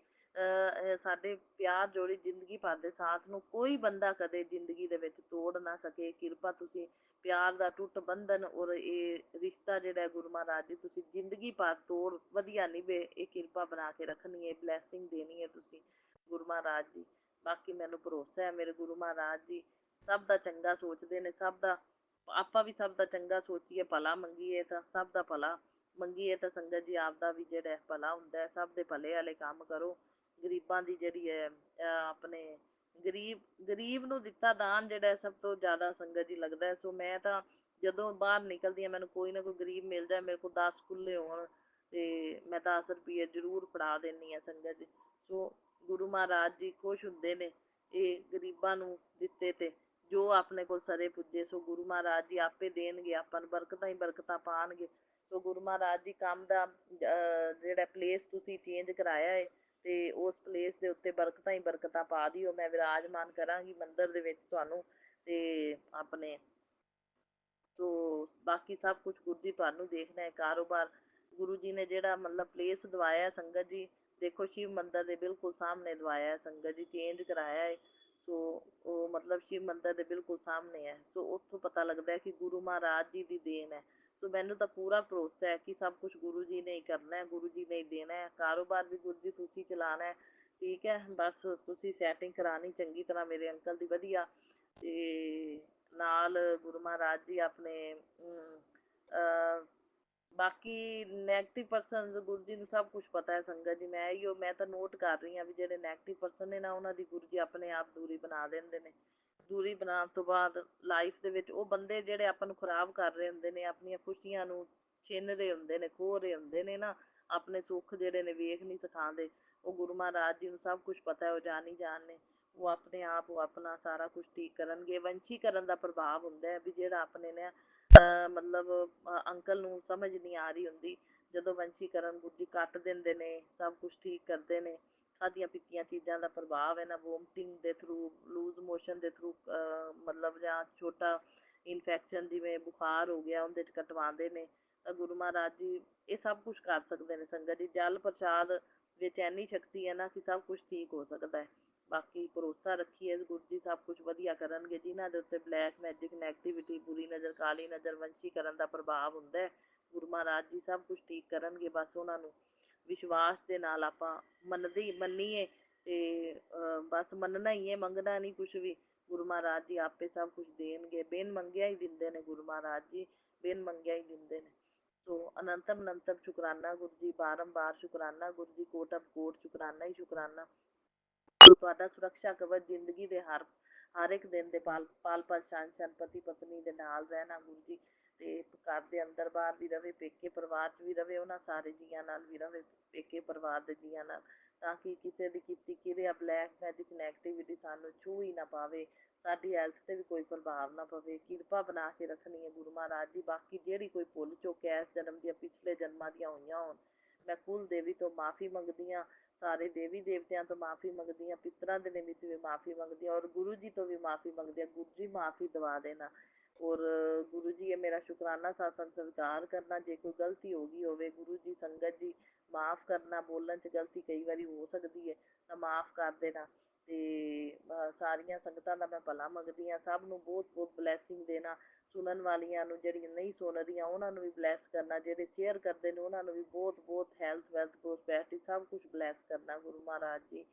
Speaker 7: ਸਾਡੇ ਪਿਆਰ ਜੋੜੀ ਜ਼ਿੰਦਗੀ ਭਰ ਦੇ ਸਾਥ ਨੂੰ ਕੋਈ ਬੰਦਾ ਕਦੇ ਜ਼ਿੰਦਗੀ ਦੇ ਵਿੱਚ ਤੋੜ ਨਾ ਸਕੇ। ਕਿਰਪਾ ਤੁਸੀਂ ਪਿਆਰ ਦਾ ਟੁੱਟ ਬੰਧਨ ਔਰ ਇਹ ਰਿਸ਼ਤਾ ਜਿਹੜਾ ਗੁਰੂ ਮਹਾਰਾਜ ਜੀ ਤੁਸੀਂ ਜ਼ਿੰਦਗੀ ਭਰ ਤੋੜ ਵਧੀਆ ਨਿਭੇ, ਇਹ ਕਿਰਪਾ ਬਣਾ ਕੇ ਰੱਖਣੀ ਹੈ, ਬਲੈਸਿੰਗ ਦੇਣੀ ਹੈ ਤੁਸੀਂ ਗੁਰੂ ਮਹਾਰਾਜ ਜੀ। ਬਾਕੀ ਮੈਨੂੰ ਭਰੋਸਾ ਹੈ ਮੇਰੇ ਗੁਰੂ ਮਹਾਰਾਜ ਜੀ ਸਭ ਦਾ ਚੰਗਾ ਸੋਚਦੇ ਨੇ। ਸਭ ਦਾ, ਆਪਾਂ ਵੀ ਸਭ ਦਾ ਚੰਗਾ ਸੋਚੀਏ, ਭਲਾ ਮੰਗੀਏ ਤਾਂ ਸਭ ਦਾ ਭਲਾ ਮੰਗੀਏ, ਤਾਂ ਸੰਗਤ ਜੀ ਆਪਦਾ ਵੀ ਜਿਹੜਾ ਭਲਾ ਹੁੰਦਾ ਹੈ। ਸਭ ਦੇ ਭਲੇ ਵਾਲੇ ਕੰਮ ਕਰੋ। ਗਰੀਬਾਂ ਦੀ ਜਿਹੜੀ ਹੈ ਆਪਣੇ ਗਰੀਬ ਨੂੰ ਦਿੱਤਾ ਦਾਨ ਜਿਹੜਾ ਸਭ ਤੋਂ ਜ਼ਿਆਦਾ ਸੰਗਤ ਜੀ ਲੱਗਦਾ। ਸੋ ਮੈਂ ਤਾਂ ਜਦੋਂ ਬਾਹਰ ਨਿਕਲਦੀ ਹਾਂ, ਮੈਨੂੰ ਕੋਈ ਨਾ ਕੋਈ ਗਰੀਬ ਮਿਲ ਜਾਏ, ਮੇਰੇ ਕੋਲ 10 ਖੁੱਲੇ ਹੋਣ, ਤੇ ਮੈਂ 10 ਰੁਪਏ ਜ਼ਰੂਰ ਫੜਾ ਦਿੰਦੀ ਹਾਂ ਸੰਗਤ ਜੀ। ਸੋ ਗੁਰੂ ਮਹਾਰਾਜ ਜੀ ਖੁਸ਼ ਹੁੰਦੇ ਨੇ ਇਹ ਗਰੀਬਾਂ ਨੂੰ ਦਿੱਤੇ ਤੇ, ਜੋ ਆਪਣੇ ਕੋਲ ਸਰੇ ਪੁੱਜੇ। ਸੋ ਗੁਰੂ ਮਹਾਰਾਜ ਜੀ ਆਪੇ ਦੇਣਗੇ ਆਪਾਂ ਨੂੰ, ਬਰਕਤਾਂ ਹੀ ਬਰਕਤਾਂ ਪਾਉਣਗੇ। ਸੋ ਗੁਰੂ ਮਹਾਰਾਜ ਜੀ ਕੰਮ ਦਾ ਜਿਹੜਾ ਪਲੇਸ ਤੁਸੀਂ ਚੇਂਜ ਕਰਾਇਆ ਹੈ, ਤੇ ਉਸ ਪਲੇਸ ਦੇ ਉੱਤੇ ਬਰਕਤਾਂ ਹੀ ਬਰਕਤਾਂ ਪਾ ਦਿਓ। ਮੈਂ ਵਿਰਾਜਮਾਨ ਕਰਾਂਗੀ ਮੰਦਿਰ ਦੇ ਵਿੱਚ ਤੁਹਾਨੂੰ, ਤੇ ਆਪਣੇ ਸੋ ਬਾਕੀ ਸਭ ਕੁਝ ਗੁਰੂ ਜੀ ਤੁਹਾਨੂੰ ਦੇਖਣਾ ਹੈ। ਕਾਰੋਬਾਰ ਗੁਰੂ ਜੀ ਨੇ ਜਿਹੜਾ ਮਤਲਬ ਪਲੇਸ ਦਵਾਇਆ ਸੰਗਤ ਜੀ, ਦੇਖੋ ਸ਼ਿਵ ਮੰਦਿਰ ਦੇ ਬਿਲਕੁਲ ਸਾਹਮਣੇ ਦਵਾਇਆ ਸੰਗਤ ਜੀ, ਚੇਂਜ ਕਰਾਇਆ ਹੈ। ਸੋ ਉਹ ਮਤਲਬ ਸ਼ਿਵ ਮੰਦਿਰ ਦੇ ਬਿਲਕੁਲ ਸਾਹਮਣੇ ਹੈ। ਸੋ ਉੱਥੋਂ ਪਤਾ ਲੱਗਦਾ ਕਿ ਗੁਰੂ ਮਹਾਰਾਜ ਜੀ ਦੀ ਦੇਣ ਹੈ। ਸੋ ਮੈਨੂੰ ਤਾਂ ਪੂਰਾ ਭਰੋਸਾ ਹੈ ਕਿ ਸਭ ਕੁਝ ਗੁਰੂ ਜੀ ਨੇ ਹੀ ਕਰਨਾ ਹੈ, ਗੁਰੂ ਜੀ ਨੇ ਹੀ ਦੇਣਾ ਹੈ। ਕਾਰੋਬਾਰ ਵੀ ਗੁਰੂ ਜੀ ਤੁਸੀਂ ਚਲਾਉਣਾ ਹੈ, ਠੀਕ ਹੈ। ਬਸ ਤੁਸੀਂ ਸੈਟਿੰਗ ਕਰਾਉਣੀ ਚੰਗੀ ਤਰ੍ਹਾਂ ਮੇਰੇ ਅੰਕਲ ਦੀ ਵਧੀਆ, ਤੇ ਨਾਲ ਗੁਰੂ ਮਹਾਰਾਜ ਜੀ ਆਪਣੇ ਬਾਕੀ ਨੈਗੇਟਿਵ ਪਰਸਨਸ ਗੁਰੂ ਜੀ ਨੂੰ ਸਭ ਕੁਝ ਪਤਾ ਹੈ ਸੰਗਤ ਜੀ। ਮੈਂ ਤਾਂ ਨੋਟ ਕਰ ਰਹੀ ਹਾਂ ਵੀ ਜਿਹੜੇ ਨੈਗੇਟਿਵ ਪਰਸਨ ਨੇ ਨਾ, ਉਹਨਾਂ ਦੀ ਗੁਰੂ ਜੀ ਆਪਣੇ ਆਪ ਦੂਰੀ ਬਣਾ ਦਿੰਦੇ ਨੇ। ਦੂਰੀ ਬਣਾਉਣ ਤੋਂ ਬਾਅਦ ਲਾਈਫ ਦੇ ਵਿੱਚ ਉਹ ਬੰਦੇ ਜਿਹੜੇ ਆਪਾਂ ਨੂੰ ਖਰਾਬ ਕਰ ਰਹੇ ਹੁੰਦੇ ਨੇ, ਆਪਣੀਆਂ ਖੁਸ਼ੀਆਂ ਨੂੰ ਛਿਨ ਰਹੇ ਹੁੰਦੇ ਨੇ, ਖੋਹ ਰਹੇ ਹੁੰਦੇ ਨੇ ਨਾ, ਆਪਣੇ ਸੁੱਖ ਜਿਹੜੇ ਨੇ ਵੇਖ ਨਹੀਂ ਸਿਖਾਉਂਦੇ, ਉਹ ਗੁਰੂ ਮਹਾਰਾਜ ਜੀ ਨੂੰ ਸਭ ਕੁਝ ਪਤਾ ਹੈ, ਉਹ ਜਾਣੀ ਜਾਣ ਨੇ। ਉਹ ਆਪਣੇ ਆਪ ਉਹ ਆਪਣਾ ਸਾਰਾ ਕੁਝ ਠੀਕ ਕਰਨਗੇ। ਵੰਸ਼ੀਕਰਨ ਦਾ ਪ੍ਰਭਾਵ ਹੁੰਦਾ ਹੈ ਵੀ ਜਿਹੜਾ ਆਪਣੇ ਨੇ ਮਤਲਬ ਅੰਕਲ ਨੂੰ ਸਮਝ ਨਹੀਂ ਆ ਰਹੀ ਹੁੰਦੀ, ਜਦੋਂ ਵੰਸ਼ੀਕਰਨ ਗੁਰੂ ਜੀ ਕੱਟ ਦਿੰਦੇ ਨੇ, ਸਭ ਕੁਝ ਠੀਕ ਕਰਦੇ ਨੇ। ਖਾਧੀਆਂ ਪੀਤੀਆਂ ਚੀਜ਼ਾਂ ਦਾ ਪ੍ਰਭਾਵ ਹੈ ਨਾ, ਵੋਮਟਿੰਗ ਦੇ ਥਰੂ, ਲੂਜ਼ ਮੋਸ਼ਨ ਦੇ ਥਰੂ, ਮਤਲਬ ਜਾਂ ਛੋਟਾ ਇਨਫੈਕਸ਼ਨ ਜਿਵੇਂ ਬੁਖਾਰ ਹੋ ਗਿਆ ਉਹਦੇ 'ਚ ਕਟਵਾਉਂਦੇ ਨੇ, ਤਾਂ ਗੁਰੂ ਮਹਾਰਾਜ ਜੀ ਇਹ ਸਭ ਕੁਝ ਕਰ ਸਕਦੇ ਨੇ ਸੰਗਤ ਜੀ। ਜਲ ਪ੍ਰਸ਼ਾਦ ਵਿੱਚ ਇੰਨੀ ਸ਼ਕਤੀ ਹੈ ਨਾ ਕਿ ਸਭ ਕੁਝ ਠੀਕ ਹੋ ਸਕਦਾ ਹੈ। ਬਾਕੀ ਭਰੋਸਾ ਰੱਖੀਏ ਗੁਰੂ ਜੀ ਸਭ ਕੁਝ ਵਧੀਆ ਕਰਨਗੇ। ਜਿਨ੍ਹਾਂ ਦੇ ਉੱਤੇ ਬਲੈਕ ਮੈਜਿਕ, ਨੈਗੇਟਿਵਿਟੀ, ਬੁਰੀ ਨਜ਼ਰ, ਕਾਲੀ ਨਜ਼ਰ, ਵੰਸ਼ੀਕਰਨ ਦਾ ਪ੍ਰਭਾਵ ਹੁੰਦਾ ਹੈ, ਗੁਰੂ ਮਹਾਰਾਜ ਜੀ ਸਭ ਕੁਝ ਠੀਕ ਕਰਨਗੇ। ਬਸ ਉਹਨਾਂ ਨੂੰ ਵਿਸ਼ਵਾਸ ਦੇ ਨਾਲ ਆਪਾਂ ਮੰਨੀਏ ਤੇ ਬਸ ਮੰਨਣਾ ਹੀ ਹੈ, ਮੰਗਣਾ ਨਹੀਂ ਕੁਝ ਵੀ। ਗੁਰੂ ਮਹਾਰਾਜ ਜੀ ਆਪੇ ਸਭ ਕੁਝ ਦੇਣਗੇ। ਬਿਨ ਮੰਗਿਆ ਹੀ ਦਿੰਦੇ ਨੇ ਗੁਰੂ ਮਹਾਰਾਜ ਜੀ, ਬਿਨ ਮੰਗਿਆ ਹੀ ਦਿੰਦੇ ਨੇ। ਸੋ ਅਨੰਤਮ ਅਨੰਤਮ ਸ਼ੁਕਰਾਨਾ ਗੁਰੂ ਜੀ, ਬਾਰੰਬਾਰ ਸ਼ੁਕਰਾਨਾ ਗੁਰੂ ਜੀ, ਕੋਟਮ ਕੋਟ ਸ਼ੁਕਰਾਨਾ ਹੀ ਸ਼ੁਕਰਾਨਾ। ਤੁਹਾਡਾ ਸੁਰੱਖਿਆ ਕਵਚ ਜ਼ਿੰਦਗੀ ਦੇ ਹਰ ਇੱਕ ਦਿਨ ਦੇ ਪਲ ਪਲ ਛਣ ਪਤੀ ਪਤਨੀ ਦੇ ਨਾਲ ਰਹਿਣਾ ਗੁਰੂ ਜੀ, ਤੇ ਘਰ ਦੇ ਅੰਦਰ ਬਾਹਰ ਵੀ ਰਵੇ, ਪੇਕੇ ਪਰਿਵਾਰ 'ਚ ਵੀ ਰਵੇ, ਉਹਨਾਂ ਸਾਰੇ ਜੀਆਂ ਨਾਲ ਵੀ ਰਵੇ, ਪੇਕੇ ਪਰਿਵਾਰ ਦੇ ਜੀਆਂ ਨਾਲ, ਤਾਂ ਕਿ ਕਿਸੇ ਦੀ ਕੀਤੀ ਕਿਰਿਆ, ਬਲੈਕ ਮੈਜਿਕ, ਨੈਗੇਟਿਵਿਟੀ ਸਾਨੂੰ ਛੂਹ ਹੀ ਨਾ ਪਾਵੇ, ਸਾਡੀ ਹੈਲਥ 'ਤੇ ਵੀ ਕੋਈ ਪ੍ਰਭਾਵ ਨਾ ਪਵੇ। ਕਿਰਪਾ ਬਣਾ ਕੇ ਰੱਖਣੀ ਹੈ ਗੁਰੂ ਮਹਾਰਾਜ ਜੀ। ਬਾਕੀ ਜਿਹੜੀ ਕੋਈ ਭੁੱਲ ਚੁੱਕ ਹੈ ਇਸ ਜਨਮ ਦੀਆਂ, ਪਿਛਲੇ ਜਨਮਾਂ ਦੀਆਂ ਹੋਈਆਂ ਹੋਣ, ਮੈਂ ਕੁਲ ਦੇਵੀ ਤੋਂ ਮਾਫ਼ੀ ਮੰਗਦੀ ਹਾਂ, ਸਾਰੇ ਦੇਵੀ ਦੇਵਤਿਆਂ ਤੋਂ ਮਾਫ਼ੀ ਮੰਗਦੀ ਹਾਂ, ਪਿੱਤਰਾਂ ਦੇ ਨਿਮਿਤ ਵੀ ਮਾਫ਼ੀ ਮੰਗਦੀ ਹਾਂ, ਔਰ ਗੁਰੂ ਜੀ ਤੋਂ ਵੀ ਮਾਫ਼ੀ ਮੰਗਦੀ ਹਾਂ। ਗੁਰੂ ਜੀ ਮਾਫ਼ੀ ਦਵਾ ਦੇਣਾ। ਔਰ ਗੁਰੂ ਜੀ ਇਹ ਮੇਰਾ ਸ਼ੁਕਰਾਨਾ ਸਤਸੰਗ ਸਵੀਕਾਰ ਕਰਨਾ। ਜੇ ਕੋਈ ਗਲਤੀ ਹੋ ਗਈ ਹੋਵੇ ਗੁਰੂ ਜੀ, ਸੰਗਤ ਜੀ ਮਾਫ਼ ਕਰਨਾ। ਬੋਲਣ 'ਚ ਗਲਤੀ ਕਈ ਵਾਰੀ ਹੋ ਸਕਦੀ ਹੈ ਤਾਂ ਮਾਫ਼ ਕਰ ਦੇਣਾ। ਤੇ ਸਾਰੀਆਂ ਸੰਗਤਾਂ ਦਾ ਮੈਂ ਭਲਾ ਮੰਗਦੀ ਹਾਂ, ਸਭ ਨੂੰ ਬਹੁਤ ਬਹੁਤ ਬਲੈਸਿੰਗ ਦੇਣਾ। ਸੁਣਨ ਵਾਲੀਆਂ ਨੂੰ, ਜਿਹੜੀਆਂ ਨਹੀਂ ਸੁਣ ਰਹੀਆਂ ਉਹਨਾਂ ਨੂੰ ਵੀ ਬਲੈਸ ਕਰਨਾ, ਜਿਹੜੇ ਸ਼ੇਅਰ ਕਰਦੇ ਨੇ ਉਹਨਾਂ ਨੂੰ ਵੀ ਬਹੁਤ ਬਹੁਤ ਹੈਲਥ, ਵੈਲਥ, ਪ੍ਰੋਸਪੈਰਿਟੀ ਸਭ ਕੁਝ ਬਲੈਸ ਕਰਨਾ ਗੁਰੂ ਮਹਾਰਾਜ ਜੀ।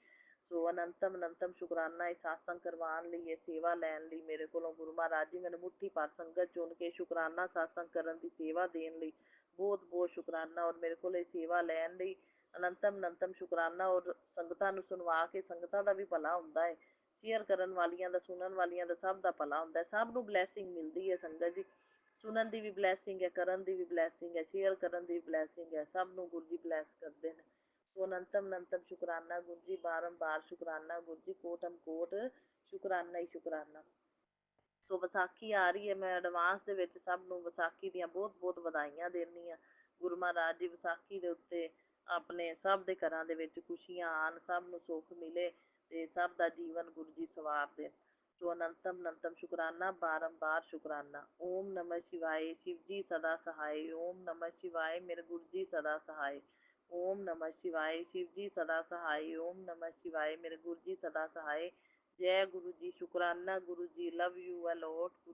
Speaker 7: ਸੋ ਅਨੰਤਮ ਅਨੰਤਮ ਸ਼ੁਕਰਾਨਾ ਇਹ ਸਤਸੰਗ ਕਰਵਾਉਣ ਲਈ, ਇਹ ਸੇਵਾ ਲੈਣ ਲਈ ਮੇਰੇ ਕੋਲੋਂ। ਗੁਰੂ ਮਹਾਰਾਜ ਜੀ ਮੈਨੂੰ ਮੁੱਠੀ ਭਰ ਸੰਗਤ ਚੁਣ ਕੇ ਸ਼ੁਕਰਾਨਾ ਸਤਸੰਗ ਕਰਨ ਦੀ ਸੇਵਾ ਦੇਣ ਲਈ ਬਹੁਤ ਬਹੁਤ ਸ਼ੁਕਰਾਨਾ। ਔਰ ਮੇਰੇ ਕੋਲ ਇਹ ਸੇਵਾ ਲੈਣ ਲਈ ਅਨੰਤਮ ਅਨੰਤਮ ਸ਼ੁਕਰਾਨਾ। ਔਰ ਸੰਗਤਾਂ ਨੂੰ ਸੁਣਵਾ ਕੇ ਸੰਗਤਾਂ ਦਾ ਵੀ ਭਲਾ ਹੁੰਦਾ ਹੈ, ਸ਼ੇਅਰ ਕਰਨ ਵਾਲੀਆਂ ਦਾ, ਸੁਣਨ ਵਾਲੀਆਂ ਦਾ, ਸਭ ਦਾ ਭਲਾ ਹੁੰਦਾ ਹੈ, ਸਭ ਨੂੰ ਬਲੈਸਿੰਗ ਮਿਲਦੀ ਹੈ ਸੰਗਤ ਜੀ। ਸੁਣਨ ਦੀ ਵੀ ਬਲੈਸਿੰਗ ਹੈ, ਕਰਨ ਦੀ ਵੀ ਬਲੈਸਿੰਗ ਹੈ, ਸ਼ੇਅਰ ਕਰਨ ਦੀ ਵੀ ਬਲੈਸਿੰਗ ਹੈ, ਸਭ ਨੂੰ ਗੁਰੂ ਜੀ ਬਲੈਸ ਕਰਦੇ ਨੇ। ਸੋ ਅਨੰਤਮ ਅਨੰਤਮ ਸ਼ੁਕਰਾਨਾ ਗੁਰੂ ਜੀ, ਬਾਰੰਬਾਰ ਸ਼ੁਕਰਾਨਾ ਗੁਰੂ ਜੀ, ਕੋਟਮ ਕੋਟ ਸ਼ੁਕਰਾਨਾ ਹੀ ਸ਼ੁਕਰਾਨਾ। ਸੋ ਵਿਸਾਖੀ ਆ ਰਹੀ ਹੈ, ਮੈਂ ਐਡਵਾਂਸ ਦੇ ਵਿੱਚ ਸਭ ਨੂੰ ਵਿਸਾਖੀ ਦੀਆਂ ਬਹੁਤ ਬਹੁਤ ਵਧਾਈਆਂ ਦਿੰਦੀ ਹਾਂ। ਗੁਰੂ ਮਹਾਰਾਜ ਜੀ ਵਿਸਾਖੀ ਦੇ ਉੱਤੇ ਆਪਣੇ ਸਭ ਦੇ ਘਰਾਂ ਦੇ ਵਿੱਚ ਖੁਸ਼ੀਆਂ ਆਉਣ, ਸਭ ਨੂੰ ਸੁੱਖ ਮਿਲੇ ਤੇ ਸਭ ਦਾ ਜੀਵਨ ਗੁਰੂ ਜੀ ਸਵਾਰ ਦੇਣ। ਸੋ ਅਨੰਤਮ ਅਨੰਤਮ ਸ਼ੁਕਰਾਨਾ, ਬਾਰੰਬਾਰ ਸ਼ੁਕਰਾਨਾ। ਓਮ ਨਮः ਸ਼ਿਵਾਏ, ਸ਼ਿਵ ਜੀ ਸਦਾ ਸਹਾਏ। ਓਮ ਨਮः ਸ਼ਿਵਾਏ, ਮੇਰੇ ਗੁਰੂ ਜੀ ਸਦਾ ਸਹਾਏ। ਓਮ ਨਮः ਸ਼ਿਵਾਏ, ਸ਼ਿਵ ਜੀ ਸਦਾ ਸਹਾਏ। ਓਮ ਨਮः ਸ਼ਿਵਾਏ, ਮੇਰੇ ਗੁਰੂ ਜੀ ਸਦਾ ਸਹਾਏ। ਜੈ ਗੁਰੂ ਜੀ, ਸ਼ੁਕਰਾਨਾ Guru ji, love you a lot.